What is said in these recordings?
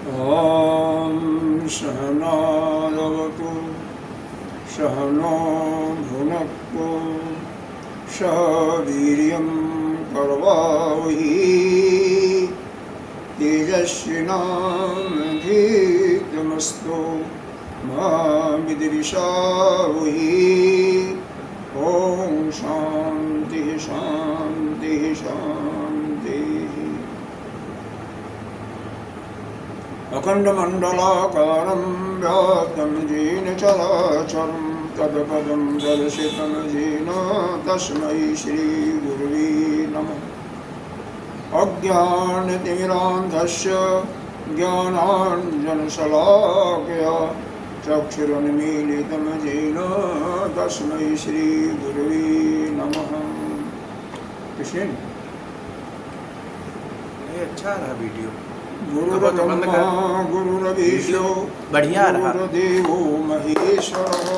ॐ सहनावतु सहनो भुनक्तु सह वीर्यं करवावहै तेजस्विनावधीतमस्तु मा विद्विषावहै। ॐ शान्ति शान्ति शान्तिः। अखण्डमण्डलाकारं व्याप्तं येन चराचरं तत्पदं दर्शितं येन तस्मै श्रीगुरुवे नमः। अज्ञानतिमिरान्धस्य ज्ञानाञ्जनशलाकया चक्षुरुन्मीलितं येन तस्मै श्रीगुरुवे नमः। कृष्ण ये अच्छा रहा वीडियो। गुरुर्ब्रह्मा गुरुर्विष्णु बढ़िया रहा। गुरुर्देवो महेश्वरः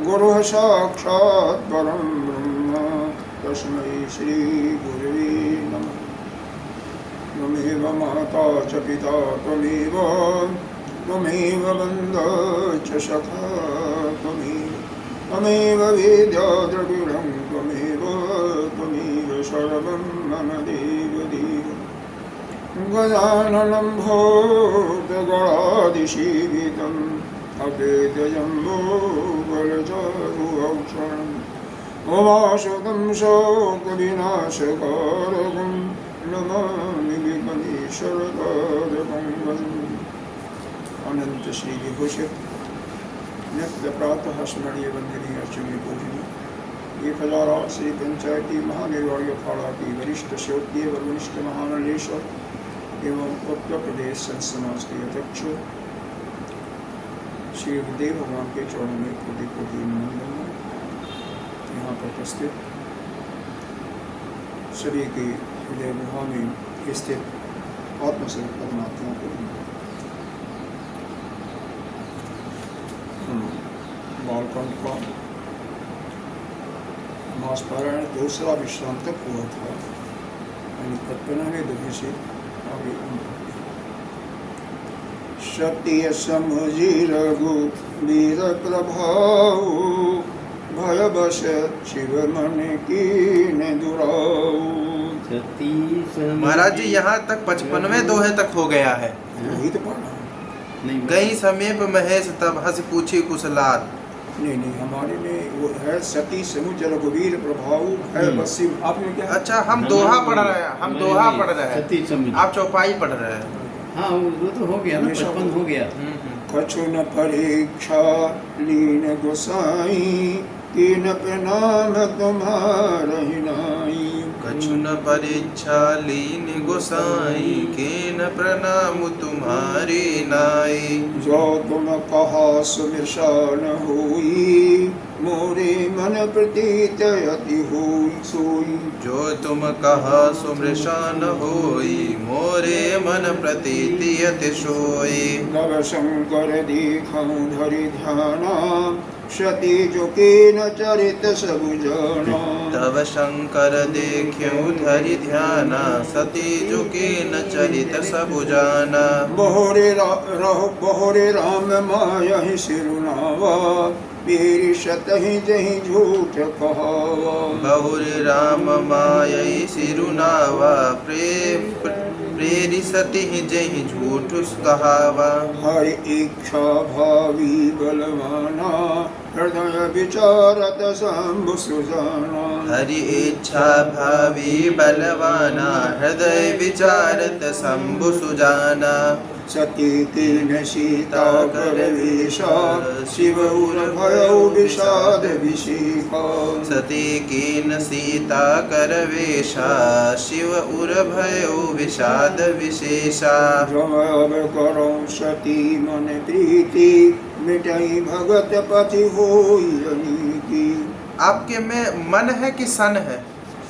गुरुः साक्षात् परं ब्रह्म तस्मै श्री गुरुवे नमः। त्वमेव माता च पिता त्वमेव बन्धो च सखा त्वमेव वेद्या द्रविणं त्वमेव सर्वं मम देवदेव। गजाननं भूतगणादिसेवितम् अभेदजम्बोफलचारुभक्षणम् उमासुतं शोकविनाशकारकं नमामि विघ्नेश्वरकारकं। अनंत श्री विभूष नित्य प्रातः स्मरणीय वंदनीय अर्चनीय पूजनीय 1008 श्री पंचायती महानिर्वाणी अखाड़ा की वरिष्ठ श्रोत्रिय व वरिष्ठ महानलेश्वर एवं उत्तर प्रदेश संत समाज के अध्यक्ष श्री गुरुदेव भगवान के चरणों में कोटि कोटि नमन। यहाँ पर उपस्थित सभी के हृदय गुहा में स्थित आत्मस्वरूप परमात्मा को बालकांड का मास पारायण दूसरा विश्राम तक हुआ था। 55वें से आगे सत्य समझी रघु वीर प्रभाव भयवश शिव मन की न दुराऊ। महाराज जी यहाँ तक 55वें दोहे तक हो गया है। वही तो पढ़ा गई समीप महेश तब हंस पूछी कुशलात। नहीं हमारे में वो है सती समुच रघुवीर प्रभाव है बसी। आपने क्या? अच्छा हम दोहा पढ़ रहे हैं। आप चौपाई पढ़ रहे हैं। हाँ वो तो हो गया ना, 55 हो गया। कछु न परीक्षा लीन गोसाई कीन प्रणाम तुम्हारा ही नाई। कछु न परीक्षा लीन गोसाई केन प्रणाम तुम्हारे नाई। जो तुम कहा सुमिशान हुई मोरे मन प्रतीत अति हुई सोई। जो तुम कहा सुमृशान होई मोरे मन प्रतीति अति सोई। नव शंकर देखऊं धरि ध्याना सती जो के न चरित सब जाना। तब शंकर देख्यऊ धरि ध्याना सती जो के न चरित सब जाना। बहोरे राम माया ही सिरुनावा मेरी सतहि जहि झूठ कहावा। बहुरे राम मायई सिरुनावा प्रेरि सति जहि झूठ कहावा। हर इच्छा भावी बलवाना हृदय विचारत शंभु सुजाना। हरि इच्छा भावी बलवाना हृदय विचारत शंभु सुजाना। सती कीन सीता कर वेशा शिव उर भयो विषाद विषेका। सती कीन सीता कर वेशा शिव उर भयो विषाद विशेषा। जब अब करो सती मन प्रीति मिटाई भगत पति होई अनीति। आपके में मन है कि सन है?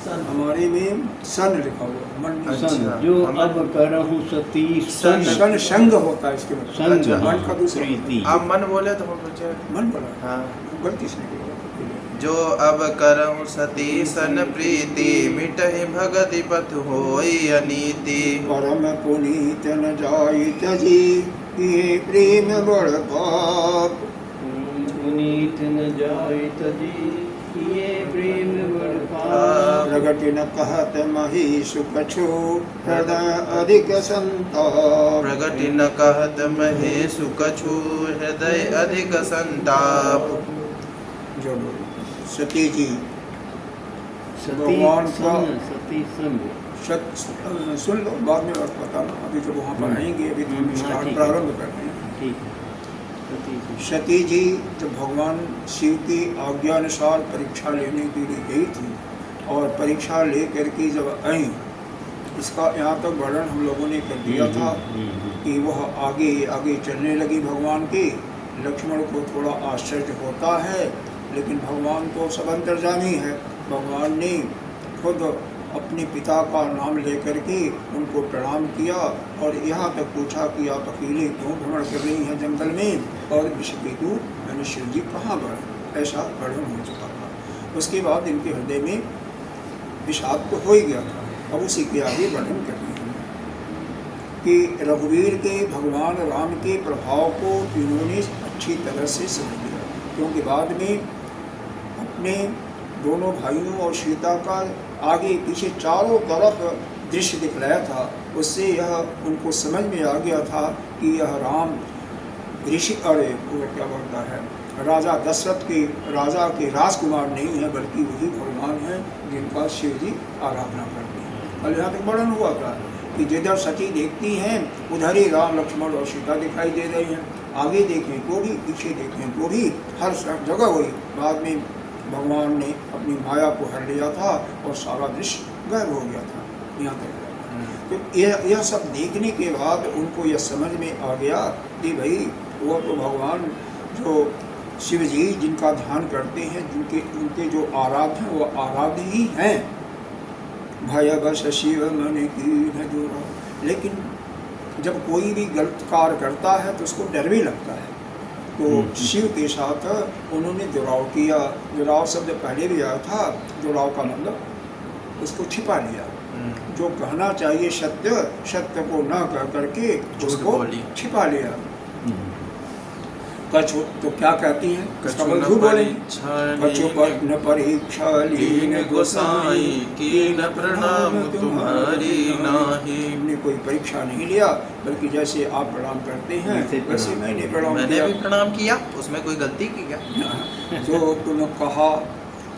हमारे में सन लिखा हुआ मन नहीं। सन जो अब करहूं सती सन सन संग होता है इसके मतलब। संग मन का दूसरा प्रीति। आप मन बोले तो हम सोचे मन बोला हाँ गलती से निकला। जो अब करहु सती सन प्रीति मिटहि भगति पथ होई अनीति परम पुनीत न जाई तजी ये प्रेम बड़ पाप पुनीत न जाय तजी ये प्रेम बड़ पाप प्रगति न कहत मही सुकछु हृदय अधिक संताप प्रगति न कहत महेशु कछु हृदय अधिक संताप। जो सती जी सती भगवान का सती संग सुन लो, बाद में बात बताना, अभी जब वहाँ पर आएंगे, अभी तो हम स्टार्ट ठीक है। प्रारंभ कर रहे हैं। ठीक है। सती जी सती जी जब भगवान शिव की आज्ञानुसार परीक्षा लेने के लिए गई थी और परीक्षा ले करके जब आई, इसका यहाँ तक वर्णन हम लोगों ने कर दिया था कि वह आगे आगे चलने लगी भगवान के। लक्ष्मण को थोड़ा आश्चर्य होता है, लेकिन भगवान तो सब अंतर्जामी है। भगवान ने खुद अपने पिता का नाम लेकर के उनको प्रणाम किया और यहाँ तक पूछा कि आप अकेले क्यों भ्रमण कर रही हैं जंगल में, और विषकेतु यानी शिव जी कहाँ बढ़े, ऐसा वर्णन हो चुका था। उसके बाद इनके हृदय में विषाद तो हो ही गया था। अब उसी के आगे वर्णन कर रहे हैं कि रघुवीर के भगवान राम के प्रभाव को इन्होंने अच्छी तरह से समझ लिया, क्योंकि बाद में अपने दोनों भाइयों और सीता का आगे पीछे चारों तरफ दृश्य दिखलाया था। उससे यह उनको समझ में आ गया था कि यह राम ऋषि वो क्या बोलता है, राजा दशरथ के राजा के राजकुमार नहीं है, बल्कि वही भगवान हैं जिनका शिव जी आराधना करते हैं। कल यहाँ तक वर्णन हुआ था कि जिधर सती देखती हैं उधर ही राम लक्ष्मण और सीता दिखाई दे रहे हैं। आगे देखें तो भी, पीछे देखें तो भी, हर जगह वही। बाद में भगवान ने अपनी माया को हर लिया था और सारा दृश्य गायब हो गया था। यहाँ तक तो यह सब देखने के बाद उनको यह समझ में आ गया कि भाई वो तो भगवान जो शिव जी जिनका ध्यान करते हैं, उनके जो आराध्य हैं वो आराध्य ही हैं। भय बस शिव मन की न जोरा। लेकिन जब कोई भी गलत कार्य करता है तो उसको डर भी लगता है। तो शिव के साथ उन्होंने जुड़ाव किया। जुड़ाव शब्द पहले भी आया था। जुड़ाव का मतलब उसको छिपा लिया। जो कहना चाहिए सत्य, सत्य को न कह करके उसको छिपा लिया। कछु तो क्या कहती हैं, कछु झूठ बोले, कछु पर न परीक्षा लीन गोसाई कीन प्रणाम तुम्हारी नाही। हमने कोई परीक्षा नहीं लिया, बल्कि जैसे आप प्रणाम करते हैं वैसे मैंने प्रणाम किया। मैंने भी प्रणाम किया, उसमें कोई गलती की क्या? जो तुम कहा,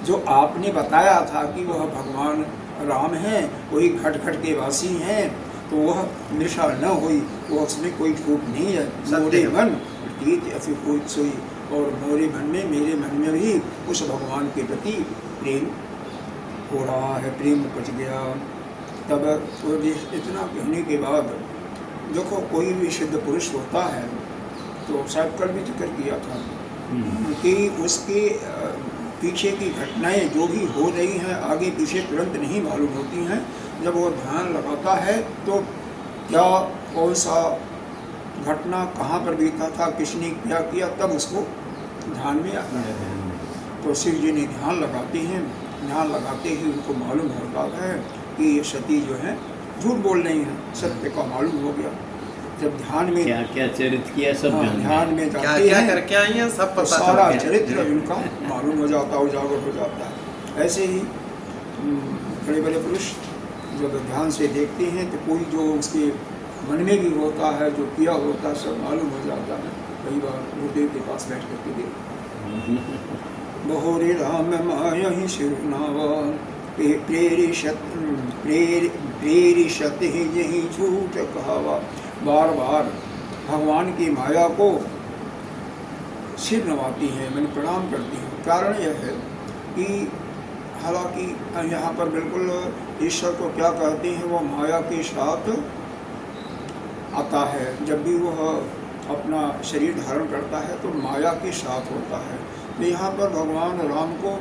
जो आपने बताया था कि वह भगवान राम हैं, वही घट घट के वासी हैं, तो वह निशा न हुई, वो उसमें कोई झूठ नहीं है। मोरे मन सोई, और मोरे मन में, मेरे मन में भी उस भगवान के प्रति प्रेम हो रहा है, प्रेम उपज गया। तब तो इतना कहने के बाद देखो, कोई भी सिद्ध पुरुष होता है तो शायद कल भी जिक्र किया था कि उसके पीछे की घटनाएं जो भी हो रही हैं आगे पीछे तुरंत नहीं मालूम होती हैं। जब वो ध्यान लगाता है तो क्या कौन सा घटना कहाँ पर बीता था, किसने क्या किया, तब उसको ध्यान में आता है। तो शिव जी ने ध्यान लगाते हैं, ध्यान लगाते ही उनको मालूम होता है कि ये सती जो है झूठ बोल रही हैं, सत्य का मालूम हो गया। जब ध्यान में क्या क्या चरित्र किया सब ध्यान में क्या जाते क्या हैं करके आई हैं सब तो पता सारा चल गया। चरित्र उनका मालूम हो जाता, उजागर हो जाता है। ऐसे ही बड़े बड़े पुरुष जब ध्यान से देखते हैं तो कोई जो उसके मन में भी होता है, जो किया होता है, सब मालूम हो जाता है। कई बार गुरुदेव के पास बैठ करके देखते, बहोरे राम माया ही शिवनावा प्रेरिशत ही यही झूठ कहावा। बार बार भगवान की माया को सिर नवाती है, मैंने प्रणाम करती हूँ। कारण यह है कि हालांकि यहाँ पर बिल्कुल ईश्वर को क्या कहते हैं, वो माया के साथ आता है। जब भी वह अपना शरीर धारण करता है तो माया के साथ होता है। तो यहाँ पर भगवान राम को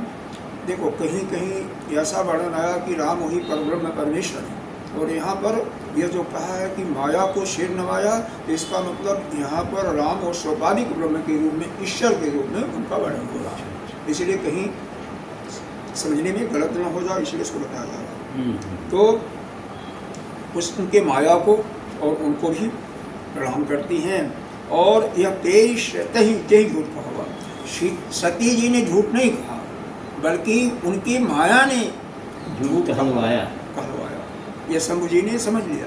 देखो, कहीं कहीं ऐसा वर्णन आया कि राम वही परब्रह्म परमेश्वर है, और यहाँ पर यह जो कहा है कि माया को सिर नवाया, तो इसका मतलब यहाँ पर राम और स्वाभाविक ब्रह्म के रूप में, ईश्वर के रूप में उनका वर्णन हो रहा है। इसलिए कहीं समझने में गलत ना हो जाए इसलिए इसको बताया जा रहा है। तो उनके माया को और उनको भी प्रणाम करती हैं। और यह पेश तही झूठ कहा हुआ, सती जी ने झूठ नहीं कहा बल्कि उनकी माया ने झूठ कहलवाया। यह शंभु जी ने समझ लिया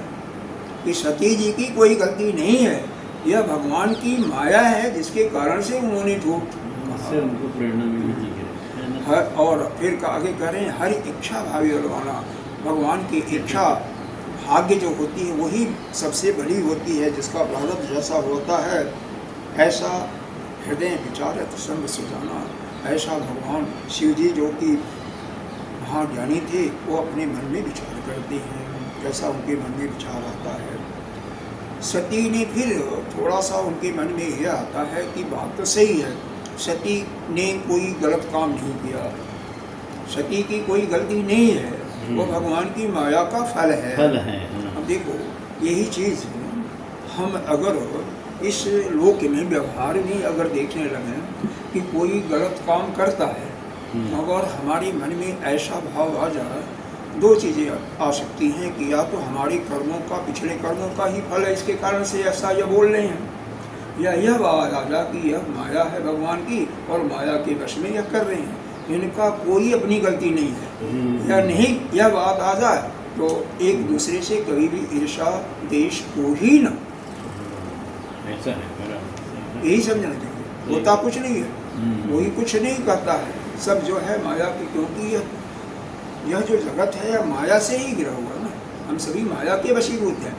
कि सती जी की कोई गलती नहीं है, यह भगवान की माया है जिसके कारण से उन्होंने झूठ इससे उनको प्रेरणा मिली थी है ना? और फिर आगे कह रहे हैं हर इच्छा भावी बलवाना, भगवान की इच्छा भाग्य जो होती है वही सबसे बड़ी होती है, जिसका प्रारब्ध जैसा होता है ऐसा हृदय विचारत संग से जाना। ऐसा भगवान शिव जी जो कि महाज्ञानी थे वो अपने मन में विचार करते हैं, कैसा उनके मन में विचार आता है। सती ने फिर थोड़ा सा उनके मन में यह आता है कि बात तो सही है, सती ने कोई गलत काम नहीं किया, सती की कोई गलती नहीं है, वो भगवान की माया का फल है। अब देखो यही चीज़ हम अगर इस लोक में व्यवहार में अगर देखने लगे कि कोई गलत काम करता है मगर हमारे मन में ऐसा भाव आ जाए, दो चीज़ें आ सकती हैं कि या तो हमारे कर्मों का पिछले कर्मों का ही फल है इसके कारण से ऐसा यह बोल रहे हैं, या यह बात आ जाए कि यह माया है भगवान की और माया के वश में यह कर रहे हैं, इनका कोई अपनी गलती नहीं है या नहीं, यह बात आ जाए तो एक दूसरे से कभी भी ईर्ष्या देश को ही न, ऐसा है यही समझना चाहिए। होता कुछ नहीं है, वही कुछ नहीं करता है, सब जो है माया की, क्योंकि यह जो जगत है यह माया से ही गिरा हुआ ना, हम सभी माया के वशीभूत हैं।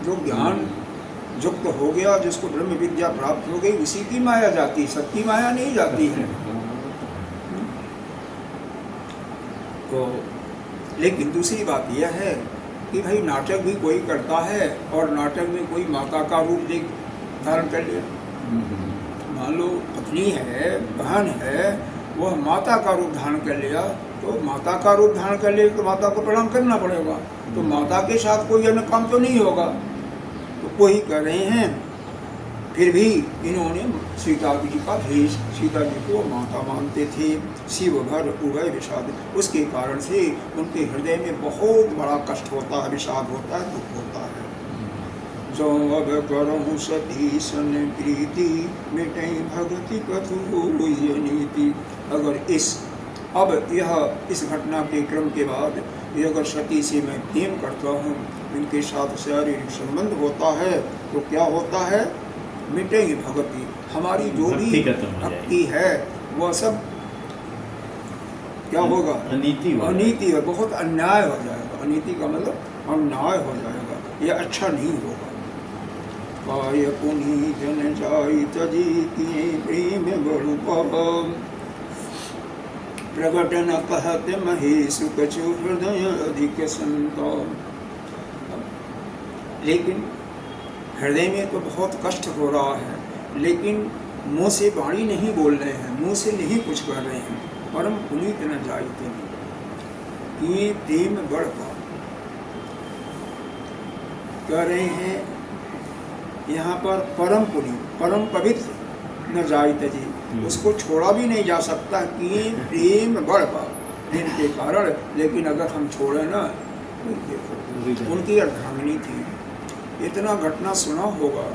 जो ज्ञान युक्त हो गया, जिसको ब्रह्म विद्या प्राप्त हो गई, उसी की माया जाती, सबकी माया नहीं जाती है। तो लेकिन दूसरी बात यह है कि भाई नाटक भी कोई करता है और नाटक में कोई माता का रूप धारण कर लिया, मान लो पत्नी है, बहन है, वह माता का रूप धारण कर लिया, तो माता का रूप धारण कर लिया तो माता को प्रणाम करना पड़ेगा, तो माता के साथ कोई अन्य काम तो नहीं होगा। तो कोई कह रहे हैं फिर भी इन्होंने सीता जी का भेष, सीता जी को माता मानते थे, शिव भर उभय विषाद, उसके कारण से उनके हृदय में बहुत बड़ा कष्ट होता है, विषाद होता है, दुख होता है। जो अब करहु सती सन प्रीति मिटई भगति कथु नीति। अगर इस घटना के क्रम के बाद ये अगर सती से मैं प्रेम करता हूँ, इनके साथ शारीरिक संबंध होता है तो क्या होता है, मिटेगी भगति, हमारी जो भी भक्ति है वह सब क्या होगा, अनीति है, बहुत अन्याय हो जाएगा। अनीति का मतलब अन्याय हो जाएगा, यह अच्छा नहीं होगा। काय पुनि जन जाई तजी किए प्रेम बड़ु पाव, प्रगट न कहत महेश कछु हृदय अधिक संताप। लेकिन हृदय में तो बहुत कष्ट हो रहा है, लेकिन मुँह से वाणी नहीं बोल रहे हैं, मुँह से नहीं कुछ कर रहे हैं। परम पुनीत न जायते ये प्रेम बढ़ पा कह रहे हैं यहाँ पर परम पुनीत, परम पवित्र न जायते जी, उसको छोड़ा भी नहीं जा सकता कि ये प्रेम बढ़ पा प्रेम के कारण। लेकिन अगर हम छोड़े ना, देखो उनकी अर्धांगिनी थी, इतना घटना सुना होगा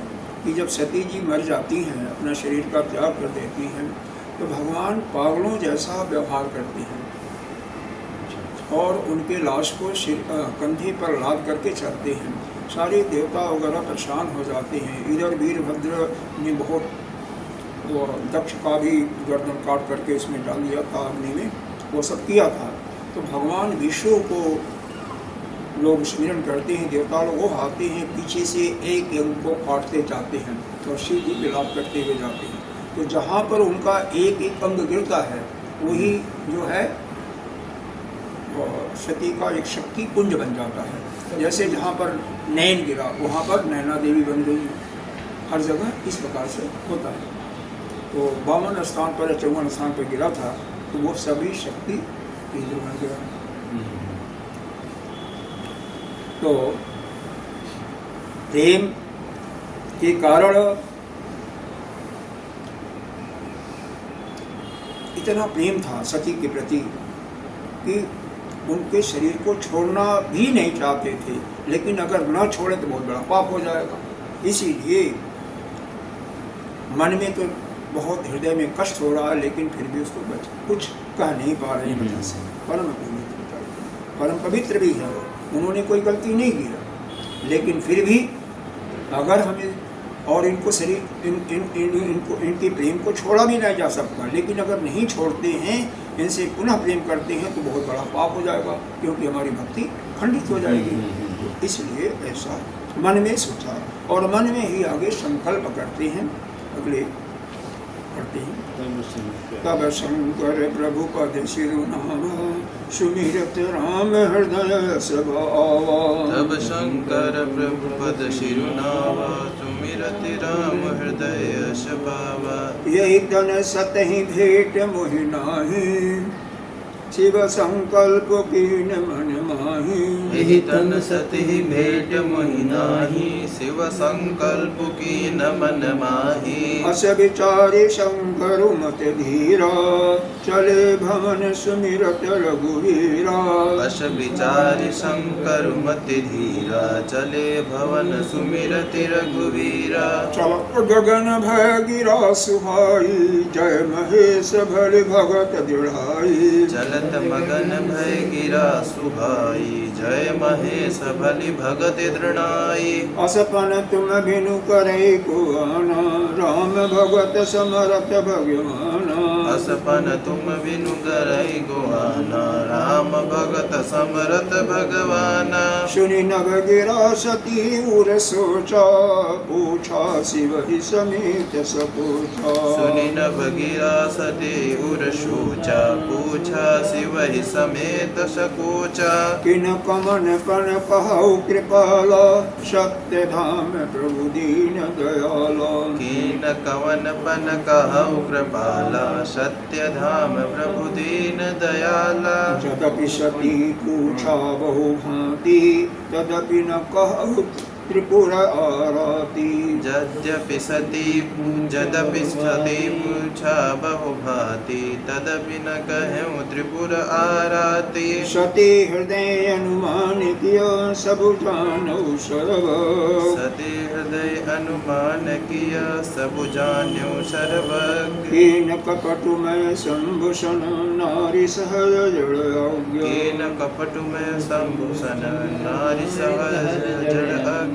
कि जब सती जी मर जाती हैं, अपना शरीर का त्याग कर देती हैं, तो भगवान पागलों जैसा व्यवहार करते हैं और उनके लाश को कंधे पर लाद करके चलते हैं। सारे देवता वगैरह परेशान हो जाते हैं। इधर वीरभद्र ने बहुत दक्ष का भी गर्दन काट करके इसमें डाल दिया था, अग्नि में, वो सब किया था। तो भगवान विष्णु को लोग स्मरण करते हैं, देवता लोग वो आते हैं, पीछे से एक अंग को काटते जाते हैं तो शिव जी विलाप करते हुए जाते हैं। तो जहाँ पर उनका एक एक अंग गिरता है वही जो है सती का एक शक्ति पुंज बन जाता है। जैसे जहाँ पर नैन गिरा वहाँ पर नैना देवी बन गई, हर जगह इस प्रकार से होता है। तो 52 स्थान पर या 54 स्थान पर गिरा था, तो वो सभी शक्ति केंद्र बन गया। तो प्रेम के कारण इतना प्रेम था सती के प्रति कि उनके शरीर को छोड़ना भी नहीं चाहते थे, लेकिन अगर न छोड़े तो बहुत बड़ा पाप हो जाएगा। इसीलिए मन में तो बहुत हृदय में कष्ट हो रहा है, लेकिन फिर भी उसको कुछ कह नहीं पा रहे हैं वजह से। परम पवित्र भी है, उन्होंने कोई गलती नहीं किया, लेकिन फिर भी अगर हमें और इनको शरीर इनको इनके प्रेम को छोड़ा भी नहीं जा सकता, लेकिन अगर नहीं छोड़ते हैं, इनसे पुनः प्रेम करते हैं तो बहुत बड़ा पाप हो जाएगा, क्योंकि हमारी भक्ति खंडित हो जाएगी। तो इसलिए ऐसा मन में सोचा और मन में ही आगे संकल्प करते हैं। अगले पढ़ते हैं, तब शंकर प्रभु पद शिरुनावा सुमिरत राम हृदय सभा आवा। तब शंकर प्रभु पद शिरुनावा सुमिरत राम हृदय सभावा। यही तन सतहि भेंट मोहि नाहि शिव संकल्प कीन मन माहि। यही तन सति भेंट मोहि नाहि शिव संकल्प कीन मन माहि। अस विचारे शंकर मत धीरा चले भवन सुमिरत रघुवीरा। अस विचारि शंकर मति धीरा चले भवन सुमिरत रघुवीरा। चल गगन भय गिरा सुहाई जय महेश भल भगत दृढ़ाई। चलत मगन भय गिरा सुभाई जय महेश भलि भगत दृढ़ाई। असपन तुम बिनु करे को आना राम भगत समरथ भगवाना। असपन तुम बिनु करई गोहाना राम भगत समरथ भगवाना। सुनि नभ गिरा सती उर सोचा पूछा शिव ही समेत सपूछा। सुनि नभ गिरा सती उर सोचा पूछा शिव ही समेत सकोचा। किन कमन पन कहु कृपाला सत्य धाम प्रभु दीन दयाला। कीन कवन पन कहु कृपाला सत्य धाम प्रभु दीन दयाला। यद्यपि सती पूछा बहु भांति तदपि न कहु त्रिपुर आरती। यद्यपि सती पूछा बहु भांति तदपि न कहूँ त्रिपुर आरती। सती हृदय अनुमान किया सब जानो सर्व। सती हृदय अनुमान किया सब जान्यो सर्वज्ञ। कीन कपटु में संभूषण नारी सहज जड़ अज्ञ। कीन कपटु में संभूषण नारी सहज जड़ अज्ञ।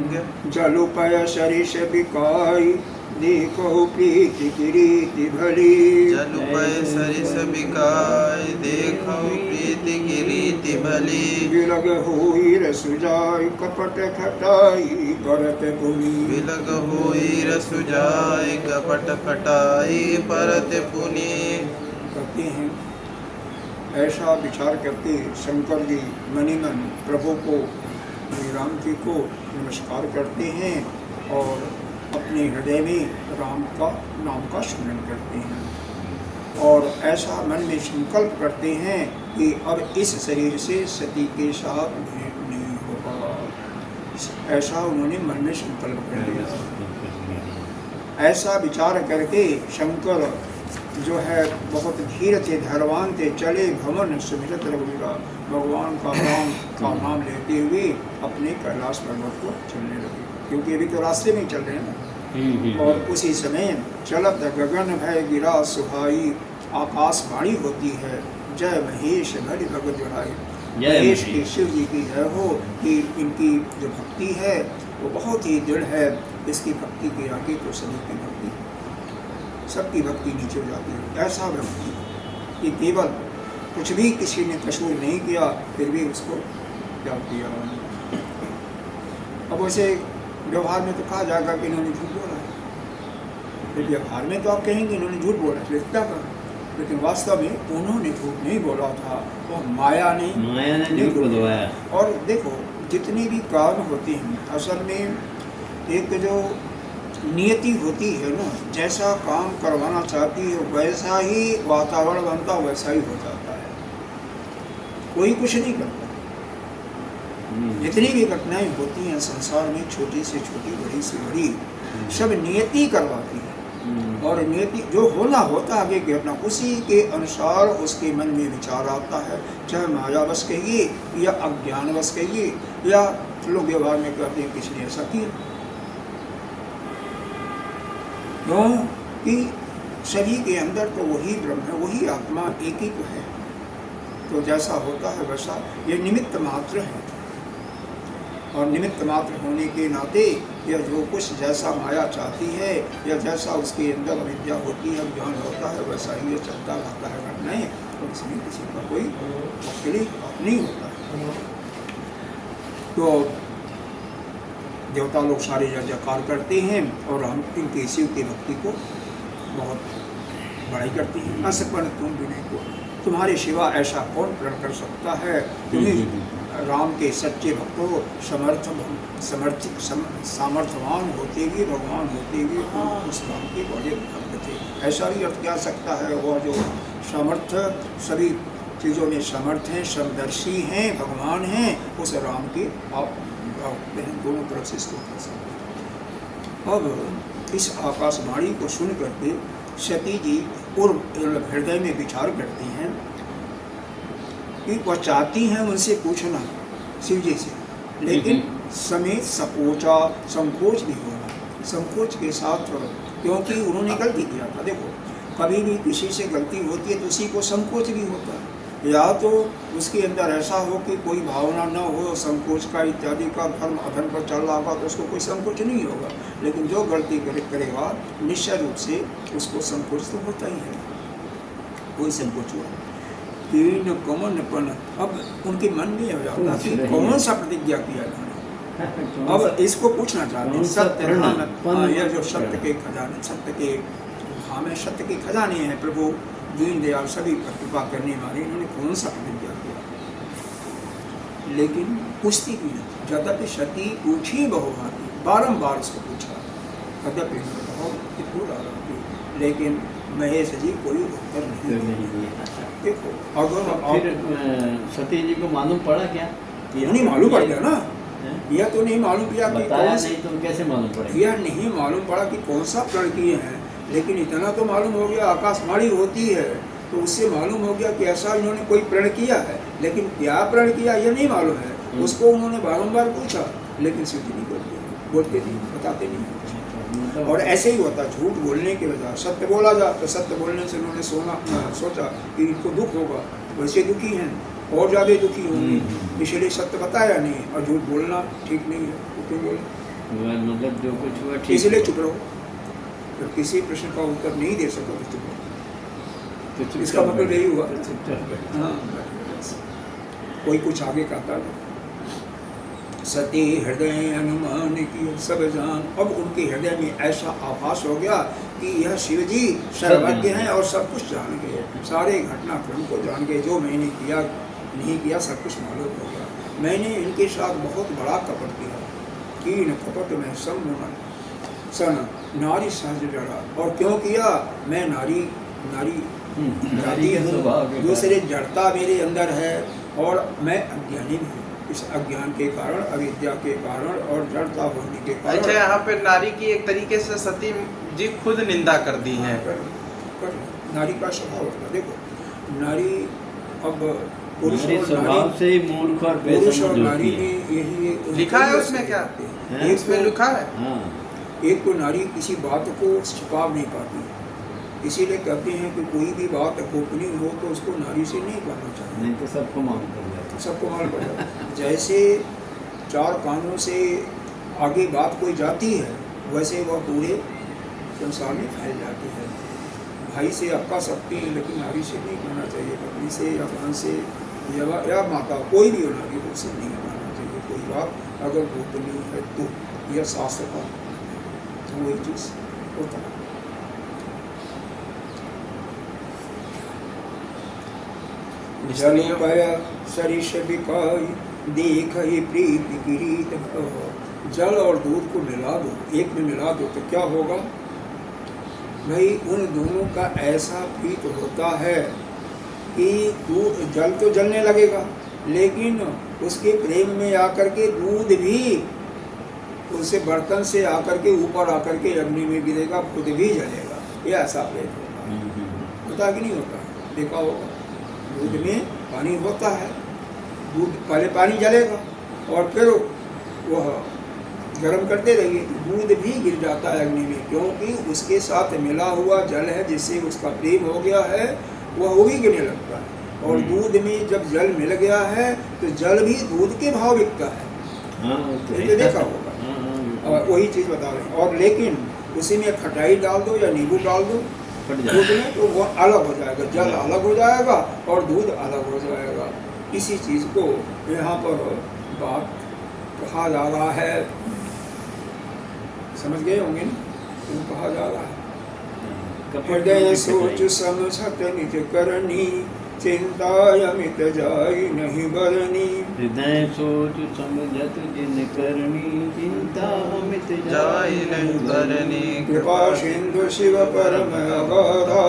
जलुपय सरिष बिकाई देखो प्रीति किरीति भली। जलुपय सरिस बिकाय देखो प्रीति की रीति भली। बिलग हुई रसुजाई कपट खटाई परत पुनी। बिलग हुई रसुजाई कपट खटाई परत पुनी। कहते हैं ऐसा विचार करके शंकर जी मणिमन प्रभु को श्री राम जी को नमस्कार करते हैं और अपने हृदय में राम का नाम का स्मरण करते हैं और ऐसा मन में संकल्प करते हैं कि अब इस शरीर से सती के साथ भेंट नहीं होगा। ऐसा उन्होंने मन में संकल्प कर लिया। ऐसा विचार करके शंकर जो है बहुत धीर थे, धैर्यवान थे, चले भवन सुमिरत रघुवीरा। भगवान का नाम लेते हुए अपने कैलाश पर्वत को चलने लगे, क्योंकि अभी तो रास्ते में चल रहे हैं ना। और उसी समय चलत गगन भय गिरा सुहाई आकाशवाणी होती है जय महेश भरि भगत जोड़ाई। महेश की शिव जी की जय हो कि इनकी जो भक्ति है वो बहुत ही दृढ़ है। इसकी भक्ति के आगे तो सभी की भक्ति, सबकी भक्ति नीचे हो जाती है। ऐसा भक्ति कि केवल कुछ भी किसी ने कसूर नहीं किया फिर भी उसको त्याग दिया। अब वैसे व्यवहार में तो कहा जाएगा कि इन्होंने झूठ बोला है, फिर व्यवहार में तो आप कहेंगे इन्होंने झूठ बोला है, लेकिन वास्तव में उन्होंने झूठ नहीं बोला था, वो माया ने झूठ बोलवाया। और देखो जितने भी काम होते हैं असल में एक जो नियति होती है ना, जैसा काम करवाना चाहती है वैसा ही वातावरण बनता, वैसा ही हो जाता है। कोई कुछ नहीं करता। जितनी भी घटनाएं होती हैं संसार में, छोटी से छोटी बड़ी से बड़ी, सब नियति करवाती है। और नियति जो होना होता है आगे के अपना उसी के अनुसार उसके मन में विचार आता है, चाहे मायावश कहिए या अज्ञानवश कहिए या लोग व्यवहार में कहते हैं किसने ऐसा किया। क्यों कि सभी के अंदर तो वही ब्रह्म है, वही आत्मा एक ही तो है। तो जैसा होता है वैसा ये निमित्त मात्र है, और निमित्त मात्र होने के नाते यह जो कुछ जैसा माया चाहती है या जैसा उसके अंदर अविद्या होती है, ज्ञान होता है, वैसा ही ये चलता रहता है घटनाएं, और इसमें किसी का कोई अकेले नहीं होता है। तो देवता लोग सारे जय जयकार करते हैं और हम इनके शिव की भक्ति को बहुत बड़ाई करते हैं। असपन तुम विनय को, तुम्हारे सिवा ऐसा कौन प्रण कर सकता है। तुम्हें राम के सच्चे भक्त हो, सामर्थ्यवान होते हुए, भगवान होते हुए उस राम के बड़े भक्त थे। ऐसा भी अर्थ क्या सकता है, वह जो सामर्थ्य सभी चीज़ों में समर्थ हैं, समदर्शी हैं, भगवान हैं, उस राम के आप दोनों तरफ से इसको कर सकते। अब इस आकाशवाणी को सुन करके सती जी और हृदय में विचार करती हैं कि वह चाहती हैं उनसे पूछना शिव जी से, लेकिन समेत सकोचा, संकोच भी होगा, संकोच के साथ, क्योंकि उन्होंने गलती किया था। देखो कभी भी किसी से गलती होती है तो उसी को संकोच भी होता है, या तो उसके अंदर ऐसा हो कि कोई भावना न हो संकोच का इत्यादि का, धर्म अधर्म पर चल रहा होगा तो उसको कोई संकोच नहीं होगा। लेकिन जो गलती करेगा निश्चय रूप से उसको संकोच तो होता ही है, कोई संकोच हुआ तीन कमनपन। अब उनके मन में हो जाता कि कौन सा प्रतिज्ञा किया जाए। अब इसको पूछना चाहते हैं, सत्य धाम, यह जो सत्य के खजाने, सत्य के हमें सत्य के खजाने हैं प्रभु दीनदयाल सभी पर कृपा करने वाले, इन्होंने कौन सा प्रतिज्ञा किया। लेकिन पूछती भी नहीं, यद्यपि सती पूछी बहुभांति, बारंबार उसको पूछा, यद्यपि लेकिन महेश जी कोई उत्तर नहीं दिया। देखो अगर सती जी को मालूम पड़ा क्या? नहीं मालूम पड़ गया ना, यह तो नहीं मालूम किया कि बताया नहीं तो कैसे मालूम पड़ा? यह नहीं मालूम पड़ा कि कौन सा प्रण किए हैं, लेकिन इतना तो मालूम हो गया आकाशवाणी होती है तो उससे मालूम हो गया कि ऐसा इन्होंने कोई प्रण किया है, लेकिन क्या प्रण किया यह नहीं मालूम है। उसको उन्होंने बारंबार पूछा, लेकिन सिद्धि नहीं बोलते नहीं, बताते नहीं। और ऐसे ही होता, झूठ बोलने के बजाय सत्य बोला जाए तो सत्य बोलने से उन्होंने सोचा कि इनको दुख होगा, वैसे दुखी हैं और ज़्यादा दुखी होंगे, इसलिए सत्य बताया नहीं, और झूठ बोलना ठीक नहीं है, तो क्यों बोले, मतलब जो कुछ हुआ ठीक, इसलिए चुप रहो। तो किसी प्रश्न का उत्तर नहीं दे सको तो चुप रहो, इसका मतलब यही हुआ। हाँ, कोई कुछ आगे कहता है, सती हृदय अनुमान की सब जान। अब उनके हृदय में ऐसा आभास हो गया कि यह शिव जी सर्वज्ञ हैं और सब कुछ जान गए, सारे घटनाक्रम को जान गए, जो मैंने किया नहीं किया सब कुछ मालूम हो गया। मैंने इनके साथ बहुत बड़ा कपट किया, कीन कपट में सम्मोहन सन नारी सहज जड़ा। और क्यों किया, मैं नारी जाती हूँ, दूसरे जड़ता मेरे अंदर है, और मैं अज्ञानी भी हूँ। इस अज्ञान के कारण, अविद्या के कारण और जड़ता होने के कारण। अच्छा, यहाँ पे नारी की एक तरीके से सती जी खुद निंदा कर दी है। नारी का स्वभाव होता है। देखो नारी, अब पुरुष स्वभाव से मूर्ख और पुरुष और नारी में यही लिखा है, उसमें क्या इसमें लिखा है। एक तो नारी किसी बात को छिपा नहीं पाती, इसीलिए कहते हैं कि कोई भी बात गोपनीय हो तो उसको नारी से नहीं कहना चाहिए, नहीं तो सबको मालूम पड़ जाता, सबको मालूम पड़ जाता। जैसे चार कानों से आगे बात कोई जाती है, वैसे वह पूरे संसार में फैल जाती है। भाई से आप कह सकते हैं, लेकिन नारी से नहीं कहना चाहिए, पत्नी से या बहन से या माता, कोई भी हो नारी, उससे नहीं कहना चाहिए कोई बात अगर गोपनीय है तो। यह शास्त्र का वही चीज़ होता है। जल पर सरिष बिकाई देख ही प्रीति किरीट। जल और दूध को मिला दो, एक में मिला दो तो क्या होगा भाई, उन दोनों का ऐसा प्रीत होता है कि दूध, जल तो जलने लगेगा, लेकिन उसके प्रेम में आकर के दूध भी उससे बर्तन से आकर के ऊपर आकर के अग्नि में गिरेगा, खुद भी जलेगा। ये ऐसा प्रेत होगा। होता कि नहीं होता? देखा होगा दूध में पानी होता है, दूध पहले पानी जलेगा और फिर वह गर्म करते रहिए तो दूध भी गिर जाता है अग्नि में, क्योंकि उसके साथ मिला हुआ जल है जिससे उसका प्रेम हो गया है, वह भी गिरने लगता है। और दूध में जब जल मिल गया है तो जल भी दूध के भाव बिकता है। ये देखा होगा। और वही चीज़ बता रहे हैं। और लेकिन उसी में खटाई डाल दो या नींबू डाल दो दूध में तो वो अलग हो जाएगा, जल अलग हो जाएगा और दूध अलग हो जाएगा। इसी चीज़ को यहाँ पर बात कहा जा रहा है, समझ गए होंगे ना? तो कहा जा रहा है हृदय सोच समझत निज करनी, चिंता अमित जाई नहीं बरनी। हृदय सोच समझत जिन करनी, चिंता अमित जाई नहीं बरनी। कृपा सिंधु शिव परम अगाधा,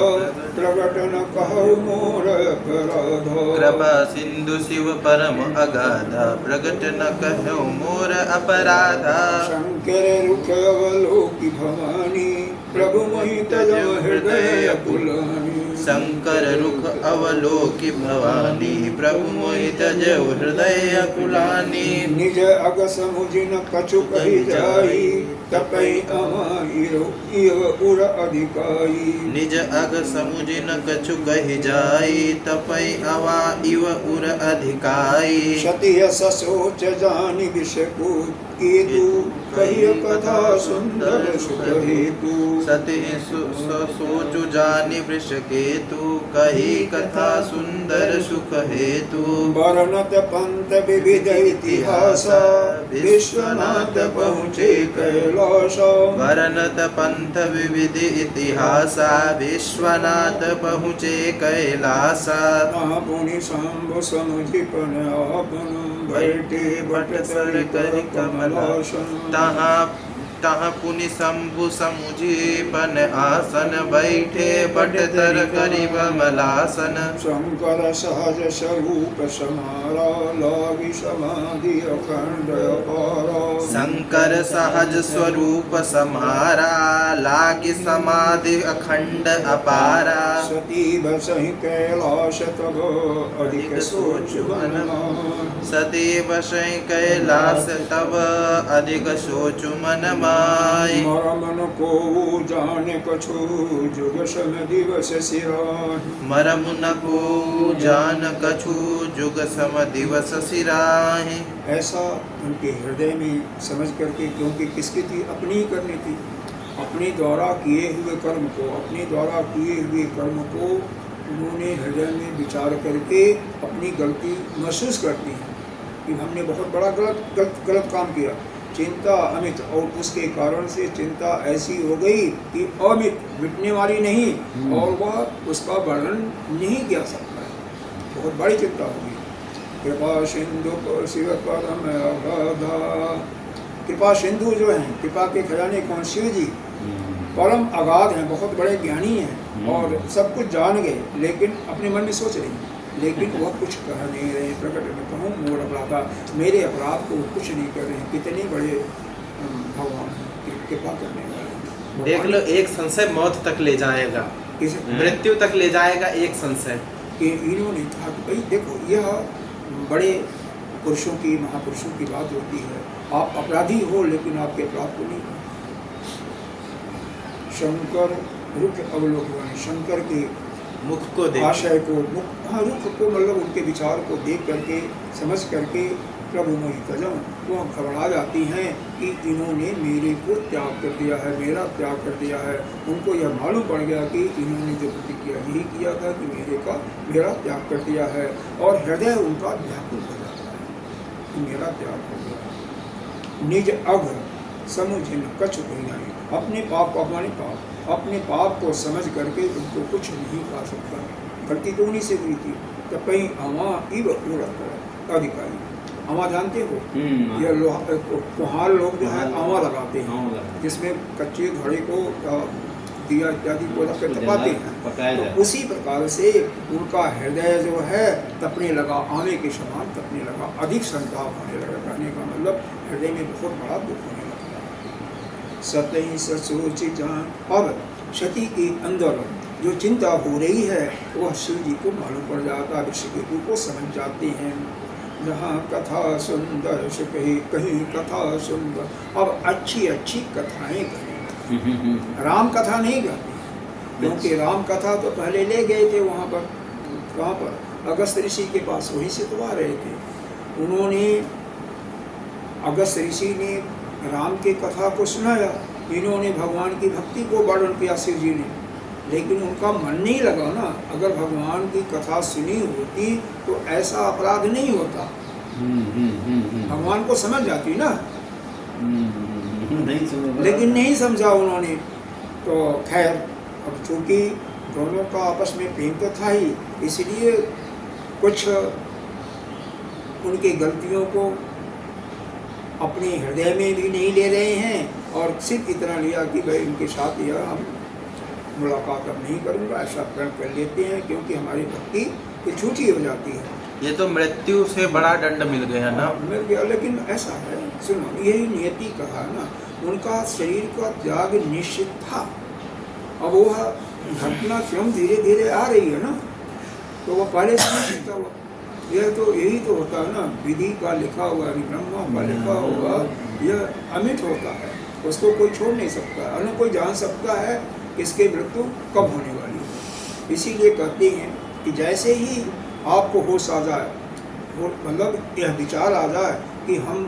प्रकट न कहु मोर अपराध। कृपा सिंधु शिव परम अगाधा, प्रकट न कहु मोर अपराधा। शंकर रुख अवलोकि भवानी, प्रभु मोहि तजौ हृदय अकुलानी। शंकर रुख अवलोकि भवानी, प्रभु मोहि तजौ हृदय अकुलानी। निज अग समुझ न कछु कहि जाई, तपै अमाइरो इव उर अधिकाई। निज अग समुझ न कछु कहि जाई, तपै अवा इव उर अधिकाई। सती ससोच जानि विष को केतु, कहिय कथा सुंदर सुख हेतु। सति सोचु जानि वृष केतु, कही कथा सुंदर सुख हेतु। वर्णत पंत विविध इतिहास, विश्वनाथ पहुँचे कैलास। वर्णत पंथ विविध इतिहास, विश्वनाथ पहुँचे कैलास। पुनि शंभु समुझिपन आपन, बैठे बट सर कर कमलासन। तहाँ पुनि शंभु समुझिपन आसन, बैठे बट तर करि कमलासन। शंकर सहज स्वरूप समारा, लागी समाधि अखंड अपारा। शंकर सहज स्वरूप समारा, लागी समाधि अखंड अपारा। सती बसहि कैलाश तब, अधिक सोच मन मान। सती बसहि कैलास तब, अधिक सोचु मन माय। मरमन को जाने कछु, जुग सम दिवस सिराय। मरम न को जान कछु, जुग सम दिवस सिराहि। ऐसा उनके हृदय में समझ करके, क्योंकि किसकी थी? अपनी ही करनी थी। अपने द्वारा किए हुए कर्म को, अपने द्वारा किए हुए कर्म को उन्होंने हृदय में विचार करके अपनी गलती महसूस करती है कि हमने बहुत बड़ा गलत काम किया। चिंता अमित, और उसके कारण से चिंता ऐसी हो गई कि अमित, मिटने वाली नहीं, और वह उसका वर्णन नहीं किया सकता है। बहुत बड़ी चिंता होगी। कृपा सिंधु शिव परम अगाधा। कृपा सिंधु जो हैं, कृपा के खजाने कौन? शिव जी परम अगाध हैं, बहुत बड़े ज्ञानी हैं और सब कुछ जान गए, लेकिन अपने मन में सोच रहे हैं, लेकिन वह कुछ कह नहीं रहे। प्रकट में कहूँ मोर अपराधा, मेरे अपराध को कुछ नहीं कर रहे हैं। कितने बड़े भगवान हैं, कृपा करने वाले। देख लो, एक संशय मौत तक ले जाएगा, मृत्यु तक ले जाएगा एक संशय। कि इन्होंने कहा कि भाई देखो, यह बड़े पुरुषों की, महापुरुषों की बात होती है। आप अपराधी हो लेकिन आपके अपराध को नहीं। शंकर रुख अवलोकन, शंकर के मुख को देख, आशय को, रुख को, मतलब उनके विचार को देख करके, समझ करके प्रभु मोहि तजौ, वो घबरा जाती हैं कि इन्होंने मेरे को त्याग कर दिया है, मेरा त्याग कर दिया है। उनको यह मालूम पड़ गया कि इन्होंने जो प्रतिक्रिया यही किया था कि मेरा त्याग कर दिया है, और हृदय उनका व्याकुल हो जाता है कि मेरा त्याग कर दिया। निज अघ समुझिन कछु कहिनाई, अपने पाप को, अपने पाप को समझ करके उनको कुछ नहीं पा सकता। गलती तो उन्हीं से हुई थी। तो कहीं अमा इव अधिकारी, अमा जानते हो? ये कुम्हार लोग जो है अमा लगाते हैं, जिसमें कच्चे घड़े को दिया इत्यादि को रख कर तपाते हैं। तो उसी प्रकार से उनका हृदय जो है तपने लगा, आमे के समान तपने लगा, अधिक संताप होने लगा। कहने का मतलब हृदय में बहुत बड़ा दुख होने लगा। सतही ससोचि जान, अब सती के अंदर जो चिंता हो रही है वह शिव जी को मालूम पड़ जाता है, ऋषिकेतु को समझ जाते हैं। जहाँ कथा सुंदर से कहीं कहीं कथा सुंदर, अब अच्छी अच्छी कथाएं करें, राम कथा नहीं करते, क्योंकि राम कथा तो पहले ले गए थे वहाँ पर, कहाँ पर, अगस्त ऋषि के पास, वहीं से तो आ रहे थे। उन्होंने, अगस्त ऋषि ने राम की कथा को सुनाया, इन्होंने भगवान की भक्ति को वर्णन किया शिव जी ने, लेकिन उनका मन नहीं लगा ना। अगर भगवान की कथा सुनी होती तो ऐसा अपराध नहीं होता, भगवान को समझ जाती ना, नहीं समझा, लेकिन नहीं समझा उन्होंने। तो खैर, अब चूंकि दोनों का आपस में प्रेम तो था ही, इसलिए कुछ उनकी गलतियों को अपने हृदय में भी नहीं ले रहे हैं, और सिर्फ इतना लिया कि भाई इनके साथ यह हम मुलाकात अब नहीं करूँगा, ऐसा प्रण कर लेते हैं, क्योंकि हमारी भक्ति फिर झूठी हो जाती है। ये तो मृत्यु से बड़ा दंड मिल गया ना। मिल गया, लेकिन ऐसा है, सुनो, यही नियति कहा ना, उनका शरीर का त्याग निश्चित था। अब वह घटना क्यों धीरे धीरे आ रही है ना, तो वह पहले से निश्चित था। यह तो यही तो होता है ना, विधि का लिखा हुआ, ब्रह्मा का लिखा हुआ, यह अमिट होता है, उसको कोई छोड़ नहीं सकता, और न कोई जान सकता है किसके मृत्यु कब होने वाली है। इसीलिए कहते हैं कि जैसे ही आपको होश आ जाए, मतलब यह विचार आ जाए कि हम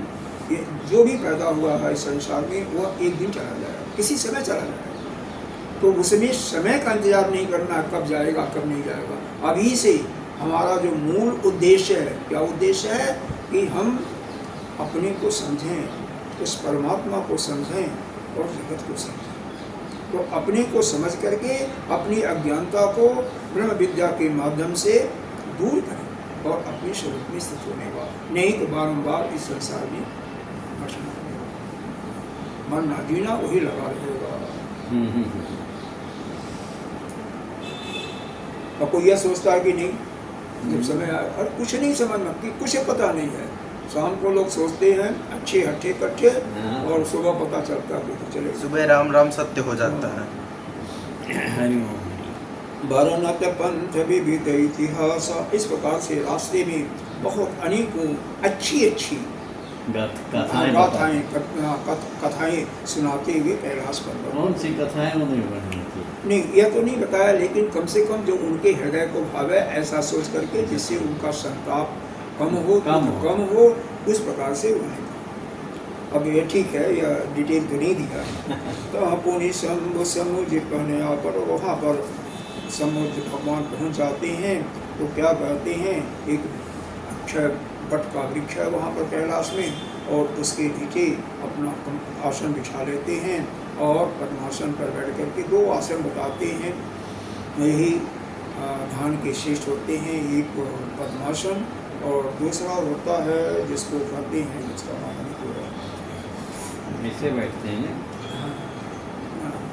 जो भी पैदा हुआ है इस संसार में वह एक दिन चला जाएगा, किसी समय चला जाएगा, तो उसमें समय का इंतजार नहीं करना, कब जाएगा कब नहीं जाएगा। अभी से हमारा जो मूल उद्देश्य है, क्या उद्देश्य है, कि हम अपने को समझें, उस परमात्मा को समझें और जगत को समझें। तो अपने को समझ करके अपनी अज्ञानता को ब्रह्म विद्या के माध्यम से दूर करें और अपने स्वरूप में स्थित होने का, नहीं तो बारंबार इस संसार में मरना जीना वही लगा रहेगा। और कोई यह सोचता है कि नहीं, जब समय आए, और कुछ नहीं समझना कि कुछ पता नहीं है। शाम को लोग सोचते हैं अच्छे हट्ठे कट्ठे, और सुबह पता चलता है तो चले, सुबह राम राम सत्य हो जाता है। बारोनाथ पंथ विविध इतिहास, इस प्रकार से रास्ते में बहुत अनेकों अच्छी अच्छी कथाएं सुनाते हुए कैलाश पर। कौन सी कथाएं उन्होंने बनाई थी? नहीं, यह तो नहीं बताया, लेकिन कम से कम जो उनके हृदय को भावे ऐसा सोच करके, जिससे उनका संताप कम हो, उस प्रकार से उन्हें कहा। अब ये ठीक है, यह डिटेल तो नहीं दिया। तो अपनी समुद्र कहने पर वहाँ पर समुद्र भगवान पहुँच जाते हैं, तो क्या कहते हैं, एक अक्षय वट का वृक्ष है वहाँ पर कैलाश में, और उसके नीचे अपना आसन बिछा लेते हैं, और पद्मासन पर बैठ करके दो आसन बताते हैं, यही ध्यान के श्रेष्ठ होते हैं। एक पद्मासन और दूसरा होता है जिसको कहते हैं, जिसका नाम नहीं हो रहा, ऐसे बैठते हैं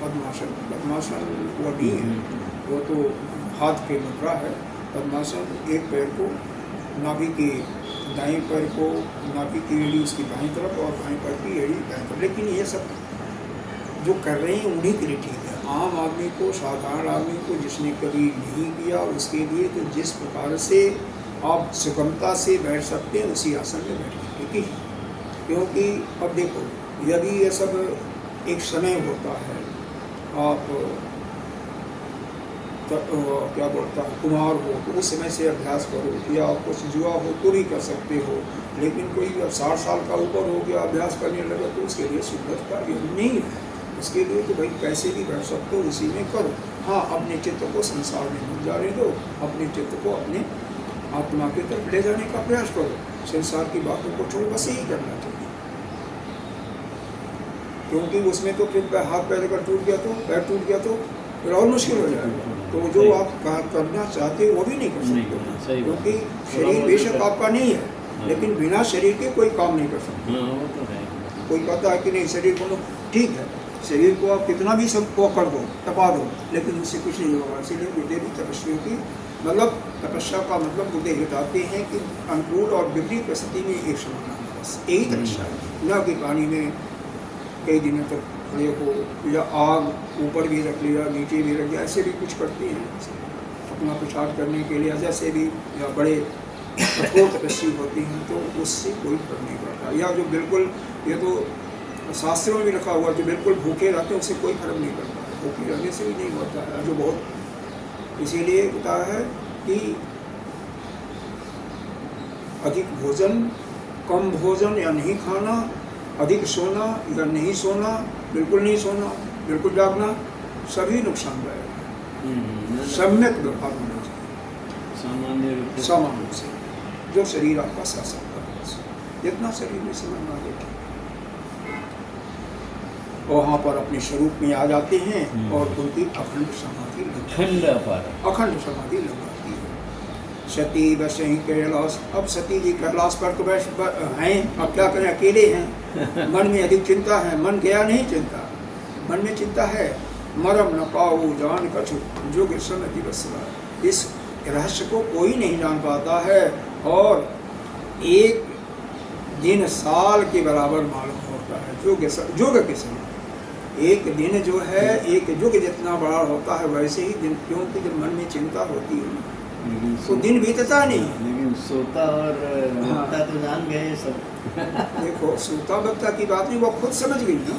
पद्मासन। पद्मासन वो नहीं है, वो तो हाथ के मुद्रा है। पद्मासन एक पैर को नाभि के दाएं पैर को, नाभि की एड़ी उसकी बाईं तरफ और बाएं पैर की एड़ी दाएं तरफ। लेकिन ये सब जो कर रहे हैं उन्हीं के लिए ठीक है। आम आदमी को, साधारण आदमी को, जिसने कभी नहीं किया उसके लिए तो जिस प्रकार से आप सुगमता से बैठ सकते हैं उसी आसन में बैठिए, ठीक है। क्योंकि अब देखो, यदि ये सब एक समय होता है, आप क्या बोलता है, कुमार हो तो उस समय से अभ्यास करो, या कुछ जुआ हो तो भी कर सकते हो। लेकिन कोई अब 60 साल का ऊपर हो गया अभ्यास करने लगा तो उसके लिए शिद्दत का ये नहीं है। उसके लिए तो भाई कैसे भी बैठ सकते हो, उसी में करो। हाँ, अपने चित्त को संसार में मत जाने दो, अपने चित्त को अपने आत्मा की तरफ ले जाने का प्रयास करो। संसार की बातों को छोड़, बस यही करना चाहिए। क्योंकि उसमें तो फिर हाथ पैर अगर टूट गया तो, पैर टूट गया तो फिर और मुश्किल हो जाएगा। तो जो आप करना चाहते हो वो भी नहीं कर सकते, क्योंकि शरीर बेशक आपका नहीं है, लेकिन बिना शरीर के कोई काम नहीं कर सकते। कोई कहता है कि नहीं शरीर को, ठीक है, शरीर को आप कितना भी सब को कर दो, तपा दो, लेकिन उससे कुछ नहीं होगा। इसीलिए गुरुदेव तपस्वियों की मतलब तपस्या का मतलब गुरुदेव बताते हैं कि अनुकूल और विपरीत परिस्थिति में एक समान है, बस यही तपस्या है। न कि पानी में कई दिनों तक खड़े हो, या आग ऊपर भी रख लिया, नीचे भी रख दिया, ऐसे भी कुछ करती हैं अपना प्रचार करने के लिए, जैसे भी, या बड़े कठोर तपस्वी होती हैं, तो उससे कोई फर्क नहीं पड़ता। या जो बिल्कुल, ये तो शास्त्रों में भी रखा हुआ, जो बिल्कुल भूखे रहते हैं उससे कोई फर्क नहीं पड़ता, भूखे रहने से भी नहीं होता है। जो बहुत, इसीलिए बताया है कि अधिक भोजन, कम भोजन या नहीं खाना, अधिक सोना या नहीं सोना, बिल्कुल नहीं सोना, बिल्कुल जागना, सभी नुकसानदायक है। सम्यक व्यवहार होना चाहिए, सामान्य से, जो शरीर आपका साथ सकता है, जितना शरीर में समझ में आ जाए, वहाँ पर अपने स्वरूप में आ जाते हैं और उनकी अखंड समाधि अखंड समाधि लग जाती है। सती बसहीं कैलाश, अब सती जी कैलाश पर तो बैठ हैं, अब क्या करें, अकेले हैं, मन में अधिक चिंता है, मन गया नहीं चिंता, मन में चिंता है, मरम न पाऊ जान कछु जोग समति बसरा। इस रहस्य को कोई नहीं जान पाता है, और एक दिन साल के बराबर मालूम होता है जोग के समय। एक दिन जो है एक युग जितना बड़ा होता है, वैसे ही दिन, क्योंकि जब मन में चिंता होती है तो दिन बीतता नहीं। लेकिन सोता और वक्ता तो जान गए सब। देखो, सोता वक्ता की बात नहीं, वो खुद समझ गई ना,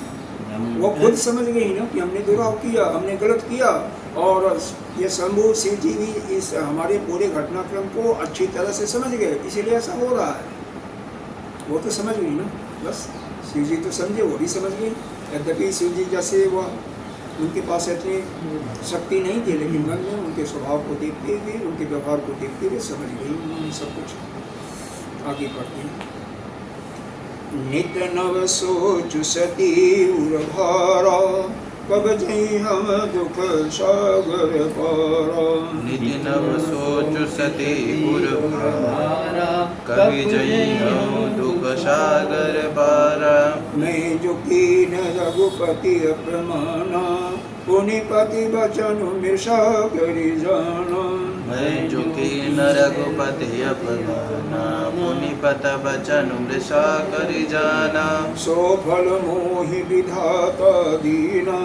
वो खुद समझ गई ना कि हमने दुराव किया, हमने गलत किया, और ये शंभू शिव जी भी इस हमारे पूरे घटनाक्रम को अच्छी तरह से समझ गए, इसीलिए ऐसा हो रहा है। वो तो समझ गई ना, बस शिव जी तो समझे, वो भी समझ गई। यद्यपि शिव जी जैसे वह, उनके पास इतनी शक्ति नहीं थी, लेकिन मन में उनके स्वभाव को देखते हुए, उनके व्यवहार को देखते हुए समझ गई, उन्होंने सब कुछ आगे बढ़ते हैं। नित नव सोच सती उर्भारा, कब जई हम दुख सागर पारा। नित नव सोच सती उर्भारा, कभी जई हम दुख सागर पारा। मैं जो कीन रघुपति अप्रमाना, पुनिपति बचन मृषा करि जाना। मैं जो कीन रघुपति अपमाना, पुनिपत बचन मृषा करि जाना। सो फल मोहि विधाता दीना,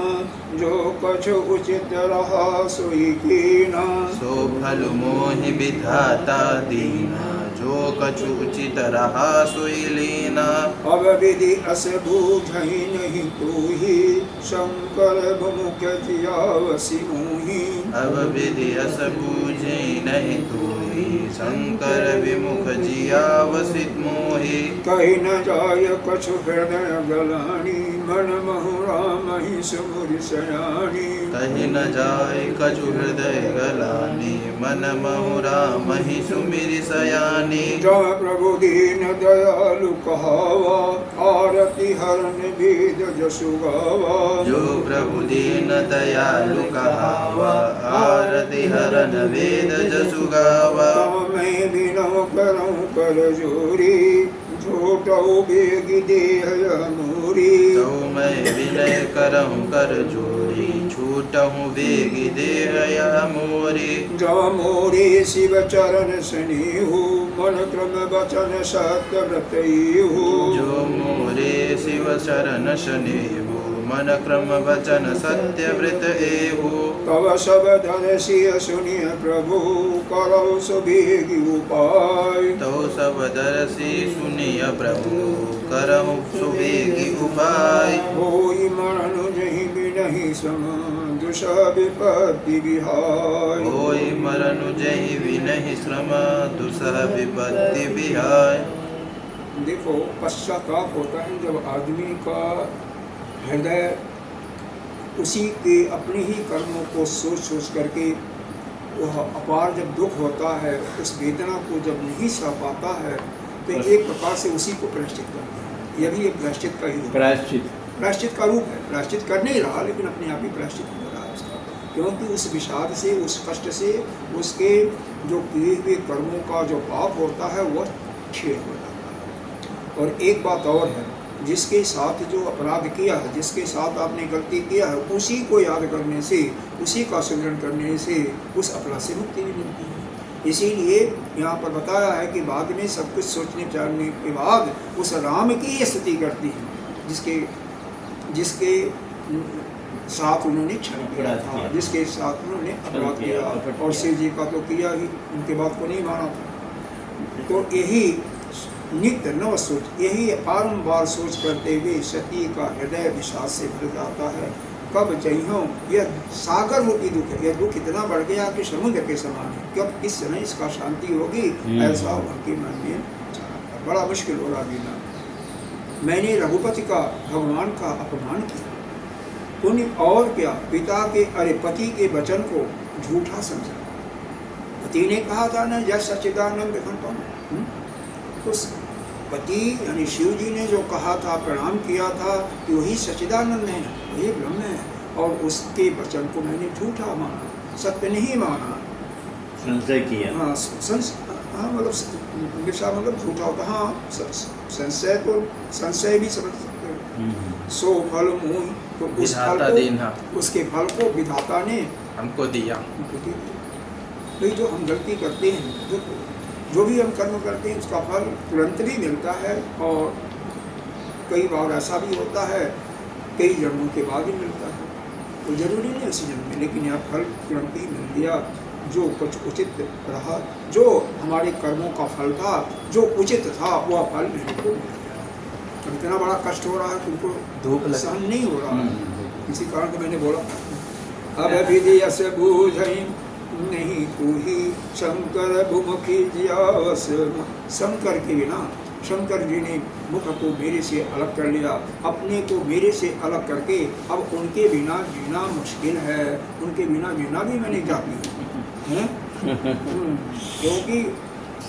जो कछु उचित रहा सोई कीना। सो फल मोहि विधाता दीना, जो कछु उचित रहा सोई लीना। अब विधि अस बूझहि नहीं तूहि, शंकर मुख जियावसि मोहि। अब विधि अस बूझे नहीं तोहि, शंकर विमुख जियावसित मोहि। कही न जाय कछु हृदय गलानी, मन महु राम ही सुमुर सयानी। कही न जाय कछु हृदय गलानी, मन महु राम ही सुमिरि सयानी। जब प्रभु दीन दयालु कहावा, आरती हरन वेद जसु गावा। जो प्रभु दीन दयालु कहावा, आरती हरन वेद जसु गावा। मैं बिनौ करऊं कर जोरी, झूठौ बेग देह मोरी। तो मैं विनय करऊं कर जोरी, छूटहूँ वेग देह मोरी। जब मोरे शिव चरण स्नेहु, मन क्रम वचन सत्य व्रतैहु। जो मोरे शिव शरण स्नेहु, मन क्रम वचन सत्य व्रत एहु। तव सब धन सिय सुनिय प्रभु, करौ सुभेगी उपाय। तो सब दर्शी सुनिय प्रभु, करहु सुवेगी उपाय। होई मरण जहि बिनहि सम, दुसह विपत्ति विहाय। होई मरण जहि विनहि श्रम, दुसह विपत्ति विहाय। देखो, पश्चाताप होता है जब आदमी का हृदय उसी के अपने ही कर्मों को सोच सोच करके वह अपार जब दुख होता है, उस वेदना को जब नहीं सह पाता है, तो एक प्रकार से उसी को प्रायश्चित करता है। यह भी एक प्रायश्चित का ही रूप, प्रायश्चित का रूप है। प्रायश्चित कर नहीं रहा, लेकिन अपने आप ही प्रायश्चित हो रहा है उसका, क्योंकि उस विषाद से, उस कष्ट से, उसके जो किए हुए कर्मों का जो पाप होता है वह क्षय हो जाता है। और एक बात और है, जिसके साथ जो अपराध किया है, जिसके साथ आपने गलती किया है, उसी को याद करने से, उसी का स्मरण करने से उस अपराध से मुक्ति भी मिलती है। इसीलिए यहाँ पर बताया है कि बाद में सब कुछ सोचने विचारने के बाद उस राम की स्तुति करती है, जिसके साथ उन्होंने छल किया अपराध था, किया। जिसके साथ उन्होंने अपराध किया, किया, कपट और किया। शिव जी का तो किया ही, उनके बात को नहीं माना था। तो यही नित्य नव सोच, यही बारंबार सोच करते हुए सती का हृदय विषाद से भर जाता है। कब चाहिए यह सागर रूपी दुख है, यह दुख इतना बढ़ गया कि समुद्र के समान है, कब किस समय इसका शांति होगी, ऐसा उनके मन में चाहता। बड़ा मुश्किल हो रहा बिना। मैंने रघुपति का, भगवान का अपमान किया, पुण्य और क्या, पिता के अरे पति के वचन को झूठा समझा। पति ने कहा था ना जय सच्चिदानंद घटम, तो पति यानी शिव जी ने जो कहा था, प्रणाम किया था कि वही सच्चिदानंद है, वही ब्रह्म है, और उसके वचन को मैंने झूठा माना, सत्य नहीं माना, संशय किया। हाँ हाँ मतलब विषा मतलब झूठा होता, हाँ संशय को संशय भी समझ सकते हो। सो फल मोह, तो उस फल विधाता देना, को, उसके फल को विधाता ने हमको दिया। भाई जो हम गलती करते हैं, जो भी हम कर्म करते हैं उसका फल तुरंत भी मिलता है, और कई बार ऐसा भी होता है कई जन्मों के बाद ही मिलता है। तो जरूरी नहीं इसी जन्म में, लेकिन यह फल तुरंत ही मिल गया। जो कुछ उचित रहा, जो हमारे कर्मों का फल था, जो उचित था, वह फल मेरे को मिल गया। अब इतना बड़ा कष्ट हो रहा है कि उनको धूप लग सहन नहीं हो रहा है, इसी कारण को मैंने बोला। अब विधि यस बूझई नहीं तू ही शंकर भूमुखी जियावस। शंकर के बिना, शंकर जी ने मुख को मेरे से अलग कर लिया, अपने को मेरे से अलग करके अब उनके बिना जीना मुश्किल है, उनके बिना जीना भी मैंने जाती है, क्योंकि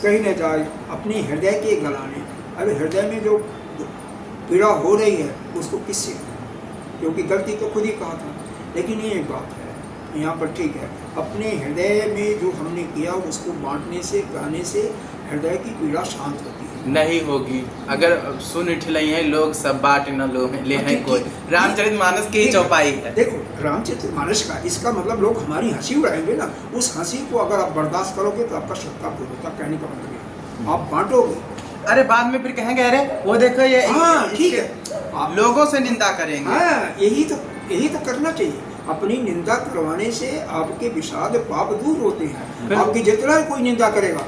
कहीं न जाए अपने हृदय के गलाने। अब हृदय में जो पीड़ा हो रही है उसको किससे, क्योंकि गलती तो खुद ही कहा था। लेकिन ये एक बात है यहाँ पर, ठीक है, अपने हृदय में जो हमने किया उसको बांटने से, कहने से हृदय की पीड़ा शांत होती है। नहीं होगी अगर सुन ठिलई है लोग सब बाट न लो ले हैं कोई। रामचरितमानस की चौपाई है। देखो रामचरितमानस का इसका मतलब लोग हमारी हंसी उड़ाएंगे ना, उस हंसी को अगर आप बर्दाश्त करोगे तो आपका श्रद्धा पूर्ण होता, कहने का मतलब है आप बांटोगे। अरे बाद में फिर कहेंगे अरे वो देखो ये, हाँ ठीक है, आप लोगों से निंदा करेंगे। हाँ यही तो करना चाहिए। अपनी निंदा करवाने से आपके विषाद पाप दूर होते हैं। आपकी जितना कोई निंदा करेगा,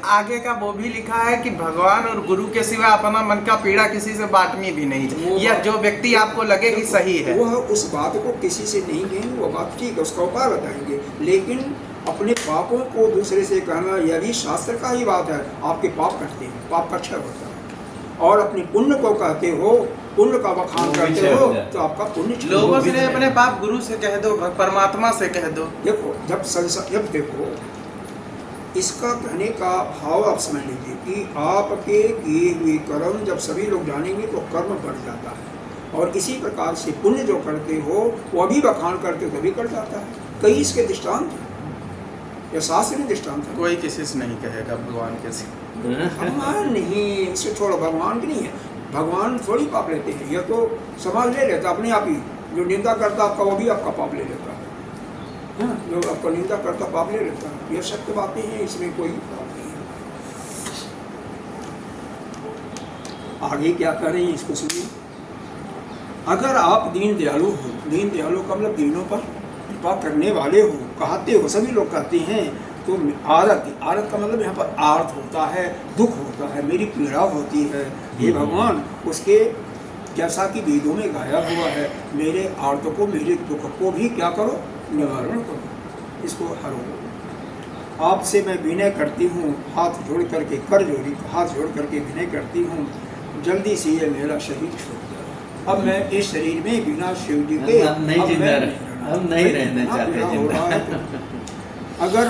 आगे का वो भी लिखा है कि भगवान और गुरु के सिवा अपना मन का पीड़ा किसी से बांटनी भी नहीं। यह जो व्यक्ति आपको लगे कि सही है, वह उस बात को किसी से नहीं कहेंगे, वो बात ठीक है, उसका उपाय बताएंगे। लेकिन अपने पापों को दूसरे से कहना, यह भी शास्त्र का ही बात है। आपके पाप कटते हैं, पाप का क्षय होता है। और अपने पुण्य को कहते हो, पुण्य का बखान करते हो, तो आपका पुण्य लोगों से नहीं, अपने पाप गुरु से कह दो, परमात्मा से कह दो। देखो जब देखो इसका कहने का भाव आप समझ लीजिए कि आपके किए हुए कर्म जब सभी लोग जानेंगे तो कर्म बढ़ जाता है, और इसी प्रकार से पुण्य जो करते हो वो भी बखान करते हो तभी कर जाता है। कई इसके दृष्टांत हैं, या शास्त्र में दृष्टांत है। कोई किसी से नहीं कहेगा भगवान कैसे, भगवान नहीं, उससे छोड़ो, भगवान की नहीं है। भगवान थोड़ी पाप लेते हैं, यह तो समाज ले लेता अपने आप ही। जो निंदा करता आपका वो भी आपका पाप ले लेता है, जो आपका निंदा करता पाप ले लेता है। यह सत्य बातें हैं, इसमें कोई पाप नहीं है। आगे क्या कर रहे हैं इसको सुनिए। अगर आप दीन दयालु हो, दीन दयालु का मतलब दीनों पर कृपा करने वाले हो, कहते हो, सभी लोग कहते हैं, तो आरत का मतलब यहाँ पर आर्त होता है, दुख होता है, मेरी पीड़ा होती है, हे भगवान उसके जैसा कि वेदों में गाया हुआ है, मेरे आर्त को, मेरे दुख को भी क्या करो, निवारण करो, इसको हरो। आपसे मैं विनय करती हूँ, हाथ जोड़ करके, कर जोड़ी हाथ जोड़ करके विनय करती हूँ, जल्दी से ये मेरा शरीर छोड़ दो। अब मैं इस शरीर में बिना शिव जी के हम नहीं रहना चाहते। अगर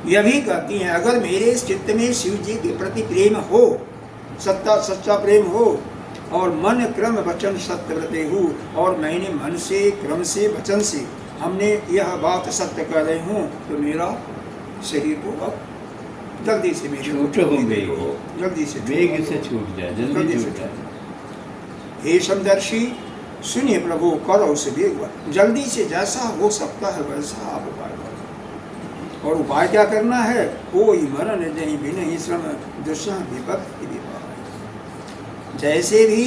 यह भी कहती हैं, अगर मेरे चित्त में शिव जी के प्रति प्रेम हो, सच्चा प्रेम हो, और मन क्रम वचन सत्य व्रते हूँ, और मैंने मन से, क्रम से, वचन से हमने यह बात सत्य कर रहे हूँ, तो मेरा शरीर को अब जल्दी से मेरे जल्दी से वेग से छूट जाए, जल्दी छूट जाए। हे समदर्शी सुनिए प्रभु, करो से वेग, जल्दी से जैसा हो सकता है वैसा आप उपाय करो। और उपाय क्या करना है, कोई मरण नहीं बिन श्रम दृश्य विपत्ति विपाय। जैसे भी,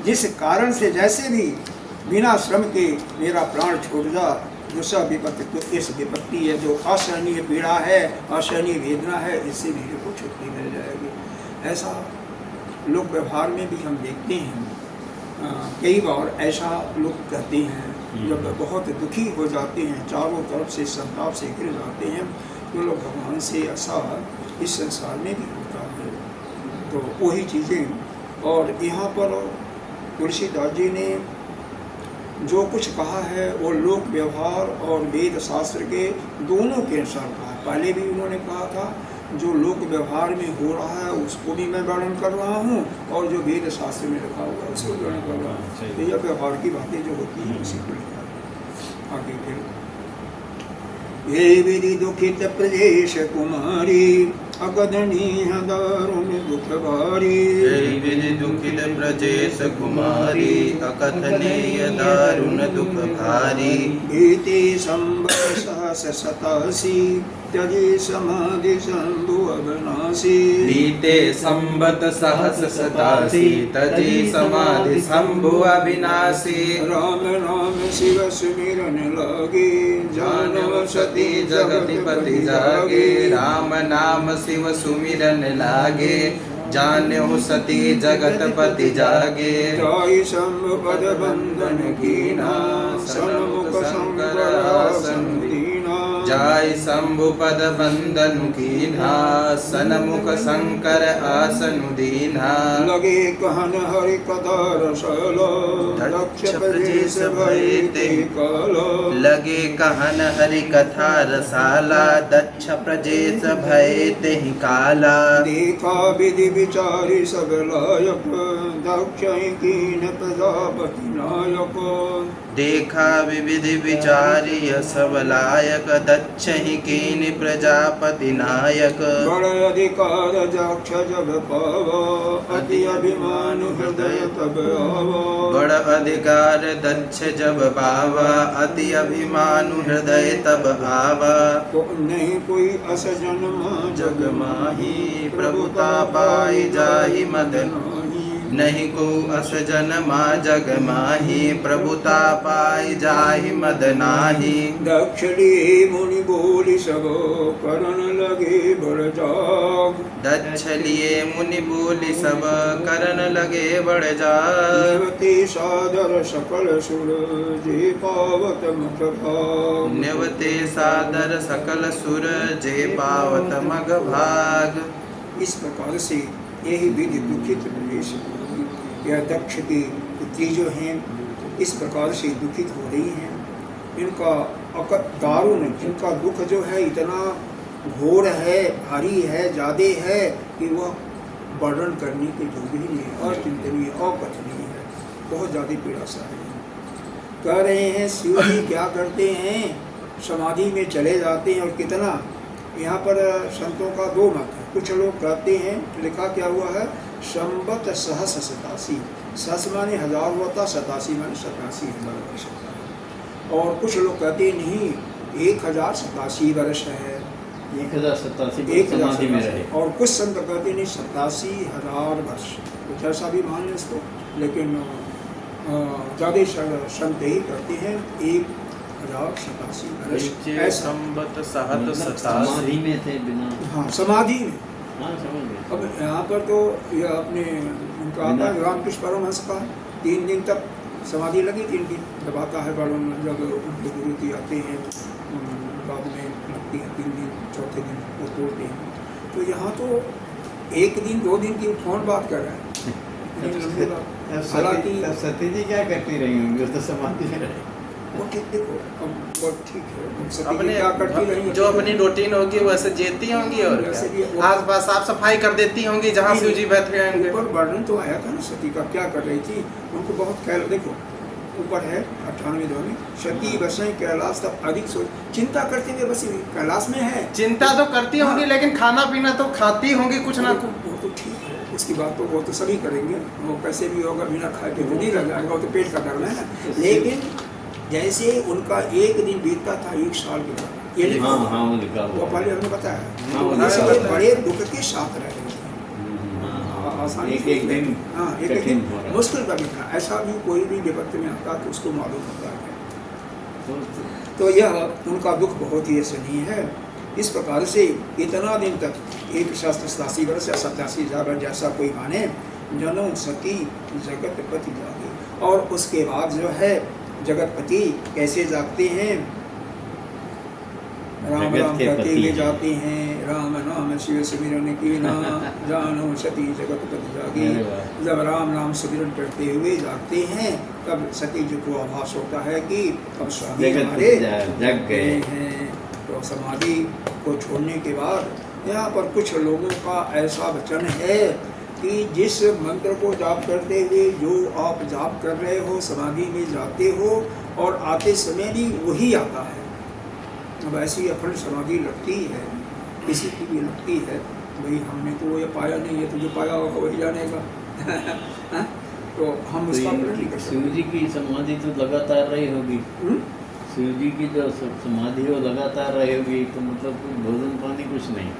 जिस कारण से, जैसे भी बिना श्रम के मेरा प्राण छूट जा, दूसरा विपत्ति तो इस विपत्ति है जो असहनीय पीड़ा है, असहनीय वेदना है, इससे मेरे को छुट्टी मिल जाएगी। ऐसा लोक व्यवहार में भी हम देखते हैं। कई बार ऐसा लोग कहते हैं, जब बहुत दुखी हो जाते हैं, चारों तरफ से संताप से घिर जाते हैं, तो लोग भगवान से ऐसा इस संसार में भी होता है। तो वही चीज़ें, और यहाँ पर तुलसीदास जी ने जो कुछ कहा है वो लोक व्यवहार और वेद शास्त्र के दोनों के अनुसार कहा है। पहले भी उन्होंने कहा था जो लोक व्यवहार में हो रहा है उसको भी मैं वर्णन कर रहा हूँ, और जो वेद शास्त्र में लिखा हुआ है उसको वर्णन कर रहा हूँ। तो यह व्यवहार की बातें जो होती हैं उसी को लिखा है। आगे फिर ये विधि दुखित प्रदेश कुमारी, अगदनीय दारुण दुख भारी। विधि दुखित प्रजेश कुमारी, अकथनीय दारुण दुख भारी। भीति संबत सहस सतासी, त्यजे समाधि शंभु अविनाशी। बीते संबत सहस सतासी, तजी समाधि शंभु अविनाशी। राम राम शिव सुमिरन लागे, जानव सती जगति पति जागे। राम नाम शिव सुमिरन लागे, जान्यो सती जगत पति जागे। जाय शंभु पद बंधन कीना, सन्मुख शंकर आसन दीना। जाय शंभु पद बंदन कीन्हा, सन्मुख शंकर आसन दीन्हा। लगे कहन हरि कथा रसलो, दक्ष प्रदेश भय ते कालो। लगे कहन हरि कथा रसाला, दक्ष प्रजेश भय तेहि काला। देखा विधि विचारी सब लायक, दक्ष कीन प्रजापति नायक। देखा विविधि विचारी सब लायक, दक्ष ही कीन प्रजापति नायक। बड़ अधिकार दक्ष जब पावा, अति अभिमान हृदय तब आवा। बड़ अधिकार दक्ष जब पावा, अति अभिमान हृदय तब आवा। नहीं कोई अस जन्मा जग माही, प्रभुता पाई जाहि मद नहीं को अस जनमा जग माही, प्रभुता पाई जाहि मद नाही। दक्ष लिए मुनि बोली सब, करण लगे बड़ जाग। दक्ष लिए मुनि बोली सब, करन लगे बड़ जाग। निवते सादर सकल सुर, जे पावत मुख भाग। निवते सादर सकल सुर, जे पावत मग भाग। इस प्रकार से यही विधि दुखित प्रदेश, यह दक्ष की पुत्री जो हैं इस प्रकार से दुखित हो रही हैं। इनका दारुण, इनका दुख जो है इतना घोर है, भारी है, ज़्यादा है कि वह वर्णन करने के योग्य ही नहीं, अचिंतनीय, अकथनीय है। बहुत ज़्यादा पीड़ा सा है। कह रहे हैं शिव जी क्या करते हैं, समाधि में चले जाते हैं। और कितना, यहाँ पर संतों का दो मत है। कुछ लोग कहते हैं, लिखा क्या हुआ है, संबत सहस सतासी। सहस माने हजार होता, सतासी माने 87,000 वर्ष होता है। और कुछ लोग कहते हैं नहीं, 1087 वर्ष है, 1087 में रहे। और कुछ संत कहते नहीं 87,000 वर्ष, कुछ ऐसा भी मान लें इसको। लेकिन ज़्यादा संत ही कहते हैं 1087 वर्ष। ऐसा संबत सहत समाधि में थे बिना। हाँ, समाधि में। हाँ, समझ गए। अब यहाँ पर तो यह अपने उनका आता है रामकृष्ण परमहंस का 3 दिन तक समाधि लगी। 3 दिन जब आता है वर्णन, जब उनके गुरु जी आते हैं बाद में लगती है 3 दिन, चौथे दिन वो तोड़ते हैं। तो यहाँ तो 1 दिन 2 दिन की कौन बात कर रहा है। हालांकि सती जी क्या करती रही होंगी, उस तो समाधि में रहे। वो देखो, अब वो ठीक है, सती अपने क्या करती रही, जो अपनी रूटीन होगी वैसे जीती होंगी, और वैसे भी वो- आस पास साफ सफाई कर देती होंगी जहाँ शिव जी बैठे होंगे। ऊपर वर्णन तो आया था ना सती का, क्या कर रही थी। उनको बहुत ख्याल, देखो ऊपर है 98 में, सती बसें कैलाश तक अधिक सोच, चिंता करते हुए बसी हुई कैलाश में है। चिंता तो करती होंगी, लेकिन खाना पीना तो खाती होंगी कुछ ना कुछ। वो तो ठीक है, उसकी बात तो वो तो सभी करेंगे, वो कैसे भी होगा, बिना खाए के तो नहीं लग जाएगा, वो तो पेट का करना है ना। लेकिन जैसे उनका 1 दिन बीतता था 1 साल के बाद, ये लिखा हुआ। वो लिखा वो हुआ। पहले हमने बताया, हाँ, तो बताया, इसलिए बताया। बड़े दुख के साथ रह रहे थे। आसानी एक से एक दिन हाँ एक एक कठिन दिन हो रहा है। मुश्किल का भी था। ऐसा भी कोई भी विपत्ति में आता तो उसको मालूम होता है। तो यह उनका दुख बहुत ही असहनीय है। इस प्रकार से इतना दिन तक एक शास्त्र 87 वर्ष या 87,000 वर्ष जैसा कोई माने, जनो सती जगतपति जागे। और उसके बाद जो है जगतपति कैसे जागते हैं, राम जगत राम के कहते पति हुए हैं। जाते हैं, राम नाम शिव सिमरन की ना जानो सती जगतपति जागे। अरे वाह। जब राम नाम सिमरन करते हुए जागते हैं तब सती जी को आभास होता है कि अब स्वामी जगत हमारे जग गए हैं। तो समाधि को छोड़ने के बाद यहाँ पर कुछ लोगों का ऐसा वचन है कि जिस मंत्र को जाप करते हुए जो आप जाप कर रहे हो समाधि में जाते हो और आते समय भी वही आता है। अब ऐसी अखंड समाधि लगती है, किसी की भी लगती है। भाई हमने तो ये पाया नहीं है, तो जो पाया होगा वही जानेगा। हाँ? तो हम उसका प्रकट नहीं कर शिव सकते। जी की समाधि तो लगातार रही होगी। शिव जी की जो समाधि वो लगातार रही होगी, तो मतलब कुछ भोजन पानी कुछ नहीं।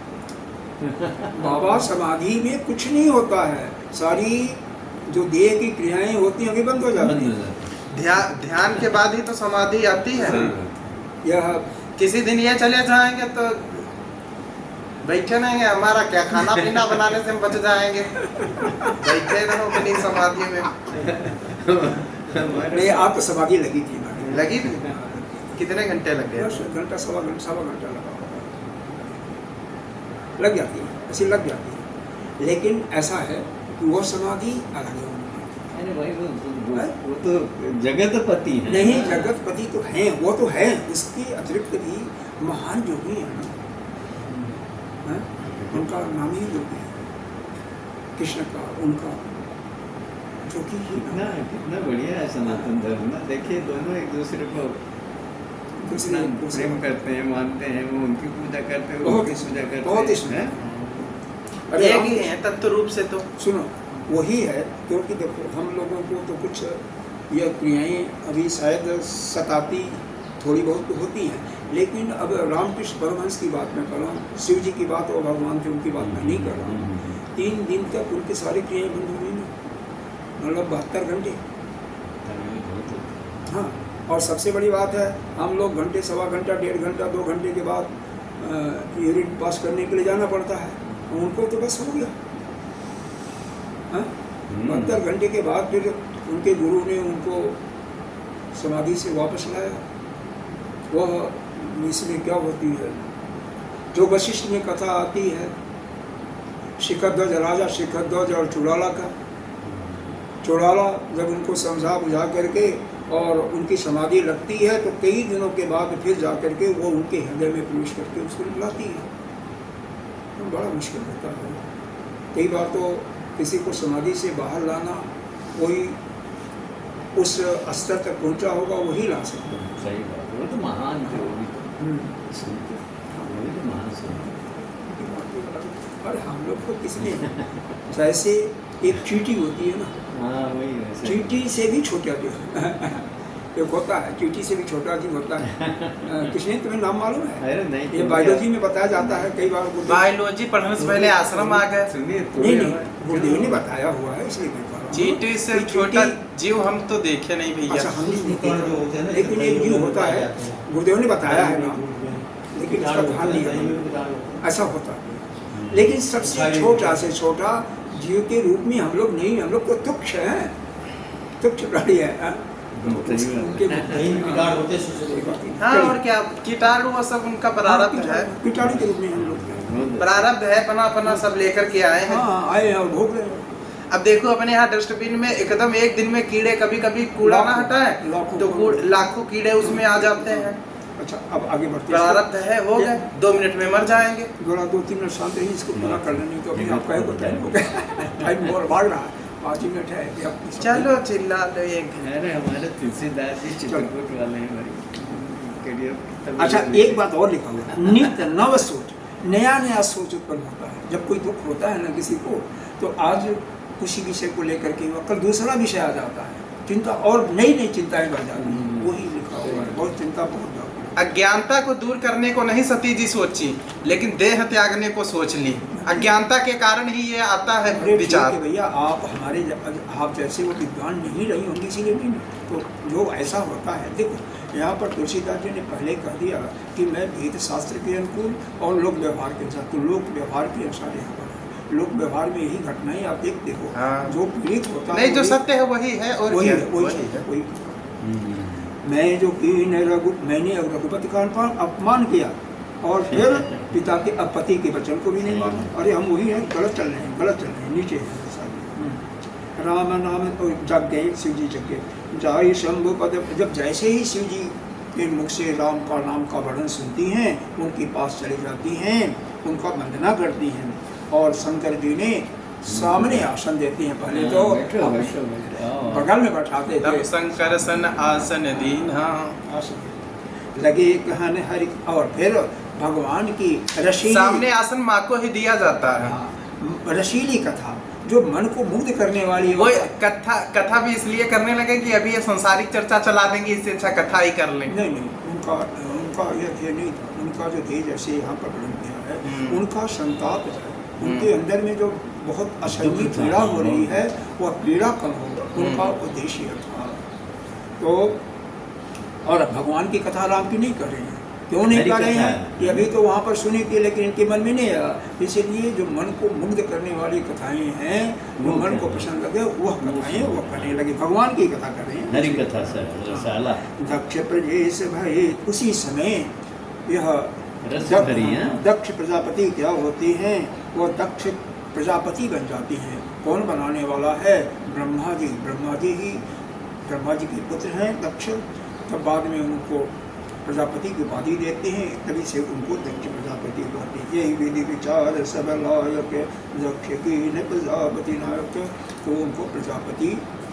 बाबा समाधि में कुछ नहीं होता है, सारी जो देह की क्रियाएं होती हैं अभी बंद हो जाती बंद हो हैं। जाता है। ध्यान के बाद ही तो समाधि आती है। सही बात। यह किसी दिन ये चले जाएंगे तो बैठे रहेंगे, हमारा क्या खाना पीना बनाने से हम बच जाएंगे। बैठे रहो अपनी समाधि में। नहीं, आप तो समाधि लगी थी हमारी। लगी थी? कितने घंटे लग गए? बस घंटा सवा घंटा लगा होगा। लग जाती है, ऐसी लग जाती है। लेकिन ऐसा है कि वो समाधि अलग है उनकी। अरे भाई वो तो जगतपति है। नहीं, जगतपति तो हैं, वो तो है। इसके अतिरिक्त भी महान योगी हैं ना, हैं? उनका नाम ही योगी है, कृष्ण का, उनका जोगी ही कितना कितना बढ़िया है सनातन धर्म ना। देखिए दोनों एक दूसरे को दूसरे कितना प्रेम करते हैं, मानते हैं। वो उनकी पूजा करते हैं, वो बहुत उनकी पूजा करते हैं। बहुत ही सुंदर। हैं? अरे एक राम- ही है तत्व रूप से तो। सुनो, वही है। क्योंकि देखो हम लोगों को तो कुछ यह क्रियाएं अभी शायद सताती थोड़ी बहुत तो होती हैं, लेकिन अब रामकृष्ण परमहंस की बात मैं कर रहा हूँ, शिव जी की बात और भगवान की उनकी बात मैं नहीं कर रहा हूँ। 3 दिन तक उनकी सारी क्रियाएं बंद हो गई ना, मतलब 72 घंटे। हाँ, और सबसे बड़ी बात है हम लोग घंटे, सवा घंटा, 1.5 घंटा, 2 घंटे के बाद यूरिन पास करने के लिए जाना पड़ता है। उनको तो बस हो गया। हाँ, 72 घंटे के बाद फिर उनके गुरु ने उनको समाधि से वापस लाया। वह इसमें क्या होती है, जो वशिष्ठ में कथा आती है, शिखध्वज राजा शिखध्वज और चुड़ाला का। चुड़ाला जब उनको समझा बुझा करके और उनकी समाधि लगती है तो कई दिनों के बाद फिर जा करके वो उनके हृदय में प्रवेश करके उसको बुलाती है। तो बड़ा मुश्किल होता है। कई बार तो किसी को समाधि से बाहर लाना, कोई उस स्तर तक पहुंचा होगा वही ला सकता है। सही बात है। वो तो महान थे, वो भी तो संत, वो भी तो महान संत। अरे हम लोग को किसने जैसे एक चींटी होती है ना, हाँ वही वैसे। चींटी से भी छोटा जो एक होता है, चींटी से भी छोटा जीव होता है। किसने, तुम्हें नाम मालूम है? अरे नहीं, ये बायोलॉजी में बताया जाता है कई बार। बायोलॉजी पढ़ने से पहले आश्रम आ गए। सुनिए नहीं नहीं, गुरुदेव ने बताया हुआ है इसलिए मैं कह रहा हूँ। चींटी से कि छोटा चींटी- जीव हम तो देखे नहीं अच्छा, भैया। हम नहीं देखते, लेकिन एक जीव होता है, गुरुदेव ने बताया है नाम, लेकिन उसका ध्यान नहीं है, ऐसा होता है। लेकिन सबसे छोटा से छोटा जीव के रूप में हम लोग नहीं, हम लोग तो तुच्छ हैं, तुच्छ प्राणी है। हाँ? उनके हाँ, और क्या, कीटाणु वो सब उनका प्रारब्ध है। कीटाणु के रूप में हम लोग हैं। प्रारब्ध है, पना सब लेकर के आए हैं। हाँ, आए हैं और भोग रहे हैं। अब देखो अपने यहाँ डस्टबिन में एकदम एक दिन में कीड़े, कभी कभी कूड़ा ना हटाए लाखों तो लाखों कीड़े उसमें आ जाते हैं। अच्छा, अब आगे बढ़ते हैं। प्रारब्ध है, हो गए, 2 मिनट में मर जाएंगे। थोड़ा 2-3 मिनट शांत रहिए, इसको पूरा कर लेने तो अभी आप कहे को टाइम हो गया। टाइम बहुत भाग रहा है, 5 मिनट है कि आप चलो चिल्ला लो एक। अरे हमारे तुलसीदास जी चित्रकूट वाले हैं भाई। अच्छा, एक बात और लिखा हुआ है, नित्य नव सोच, नया नया सोच उत्पन्न होता है। जब कोई दुख होता है ना किसी को, तो आज किसी विषय को लेकर के कल दूसरा विषय आ जाता है, चिंता और नई नई चिंताएं बढ़ जाती हैं। वही लिखा हुआ है, बहुत चिंता बहुत अज्ञानता को दूर करने को नहीं सती जी सोची, लेकिन देह त्यागने को सोच ली। अज्ञानता के कारण ही ये आता है अरे ठीक विचार। है भैया, आप जैसे वो विद्वान नहीं रही होंगी इसीलिए नहीं। तो जो ऐसा होता है, देखो यहाँ पर तुलसीदास जी ने पहले कह दिया कि मैं वेद शास्त्र के अनुकूल और लोक व्यवहार के अनुसार, तो लोक व्यवहार के अनुसार यहाँ पर है। लोक व्यवहार में यही घटनाएं आप देखते हो। हाँ। जो पीड़ित होता नहीं, जो वही- सत्य है वही है और वही क्या है, है? वही वही है, है। वही। मैंने रघुपति का अपमान किया और फिर पिता के पति के वचन को भी नहीं माना। अरे हम वही हैं, गलत चल रहे हैं, नीचे हैं सारे। राम नाम जग गए, शिव जी जग गए। जाई शंभु पद, जब जैसे ही शिव जी के मुख से राम का नाम का वर्णन सुनती हैं, उनके पास चली जाती हैं, उनका वंदना करती हैं। और शंकर जी ने सामने आसन देते हैं। पहले तो बगल में बैठाते तब थे, शंकर सन आसन दीना। आसन लगे कहन हरि, और फिर भगवान की रसीली सामने आसन माँ को ही दिया जाता है। रसीली कथा जो मन को मुग्ध करने वाली है, वो कथा भी इसलिए करने लगे कि अभी ये संसारिक चर्चा चला देंगे, इससे अच्छा कथा ही कर लेंगे। नहीं, उनका ये नहीं था। उनका जो ध्येय जैसे यहाँ पर वर्णन किया है, उनका संताप है, उनके अंदर में जो बहुत असहनीय पीड़ा हो रही है, वह पीड़ा कम हो, उनका उद्देश्य था। तो और भगवान की कथा राम की नहीं कर रहे हैं। क्यों नहीं कर रहे हैं कि अभी तो वहाँ पर सुनी थी लेकिन इनके मन में नहीं आया। इसीलिए जो मन को मुग्ध करने वाली कथाएं हैं, जो मन को पसंद लगे वह कथाएं वो करने लगे। भगवान की कथा कर रहे हैं, हरि कथा सर रसाला दक्ष प्रजेश भय। उसी समय यह रस भरी है। दक्ष प्रजापति क्या होती हैं, वो दक्ष प्रजापति बन जाती हैं। कौन बनाने वाला है? ब्रह्मा जी। ब्रह्मा जी के पुत्र हैं दक्ष। तब बाद में उनको प्रजापति की उपाधि देते हैं, तभी से उनको दक्ष प्रजापति कहते हैं। यही विधि विचार सब लायक दक्ष की न प्रजापति नायक। तो उनको प्रजापति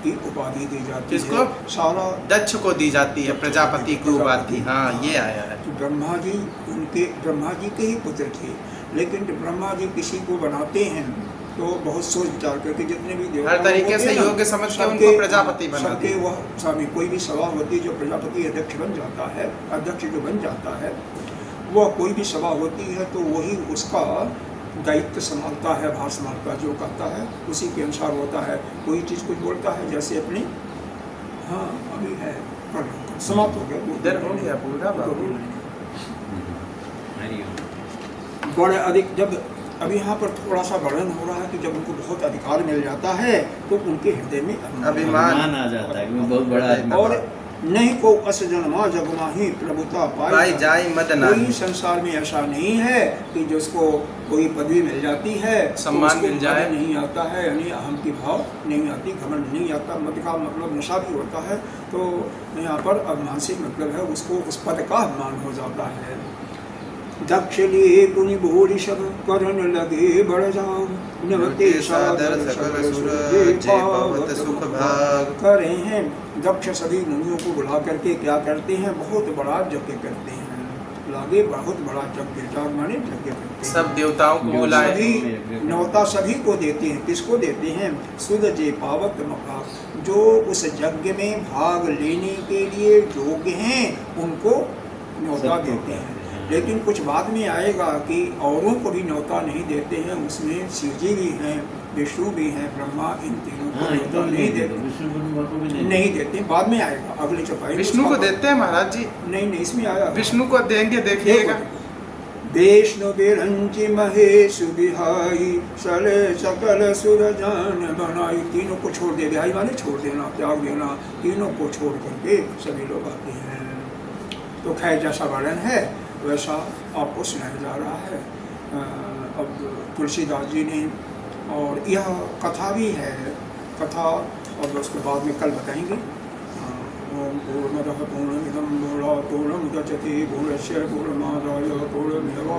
की उपाधि दी जाती है। किसको? सारा दक्ष को दी जाती है प्रजापति की उपाधि। हाँ, ये आया है। तो ब्रह्मा जी के ही पुत्र थे, लेकिन जब ब्रह्मा जी किसी को बनाते हैं तो बहुत सोच विचार करके जितने भी देवता हर तरीके से योग्य समझ के उनको प्रजापति बना सबके दिया। वह स्वामी कोई भी सभा होती है जो प्रजापति अध्यक्ष बन जाता है, अध्यक्ष जो बन जाता है, वह कोई भी सभा होती है तो वही उसका दायित्व संभालता है, भार संभालता, जो कहता है उसी के अनुसार होता है। कोई चीज़ कुछ बोलता है, जैसे अपनी हाँ अभी है समाप्त हो गया, इधर हो गया पूरा बाबू। बड़े अधिक जब अभी यहाँ पर थोड़ा सा वर्णन हो रहा है कि जब उनको बहुत अधिकार मिल जाता है तो उनके हृदय में अभिमान आ जाता है कि मैं बहुत बड़ा आदमी। और नहीं को अस जन्मा जग माही प्रभुता पाई जाई मद नाही। कोई संसार में ऐसा नहीं है कि जिसको कोई पदवी मिल जाती है, सम्मान तो मिल जाए, नहीं आता है, यानी अहम की भाव नहीं आती, घमंड नहीं आता। मद का मतलब नशा भी होता है, तो यहाँ पर अब मानसिक मतलब है उसको उस पद का अभिमान हो जाता है। दक्ष लिए पुनि भूरि सब करन लगे बढ़ जाओ नवते सादर सकल सुर जे पावत सुख भाग। कर रहे हैं दक्ष सभी मुनियों को बुला करके क्या करते हैं, बहुत बड़ा यज्ञ करते हैं। लागे बहुत बड़ा यज्ञ, माने यज्ञ करते हैं। सब देवताओं को बुलाए, सभी न्योता सभी को देते हैं। किसको देते हैं? सुध जे पावत मका, जो उस यज्ञ में भाग लेने के लिए योग्य हैं उनको न्योता देते हैं। लेकिन कुछ बाद में आएगा कि औरों को भी न्योता नहीं देते हैं। उसमें शिव जी भी हैं, विष्णु भी हैं, ब्रह्मा, इन तीनों को न्योता नहीं देते, नहीं देते। बाद में आएगा, अगले चौपाई। विष्णु को देते हैं महाराज जी। नहीं, इसमें आया विष्णु को देंगे, देखिएगा। विष्णु बिरंची महेश बिहाई सले सकल सुर जान बनाई। तीनों को छोड़ दे, बिहाई माने छोड़ देना, त्याग देना। तीनों को छोड़ करके सभी लोग आते हैं। तो खैर जैसा वर्णन है वैसा आपको सुनाया जा रहा है अब तुलसीदास जी ने। और यह कथा भी है, कथा और उसके बाद में कल बताएंगे। ओम पूर्णमदः पूर्णमिदं पूर्णात् पूर्णमुदच्यते पूर्णस्य पूर्णमादाय पूर्णमेवावशिष्यते।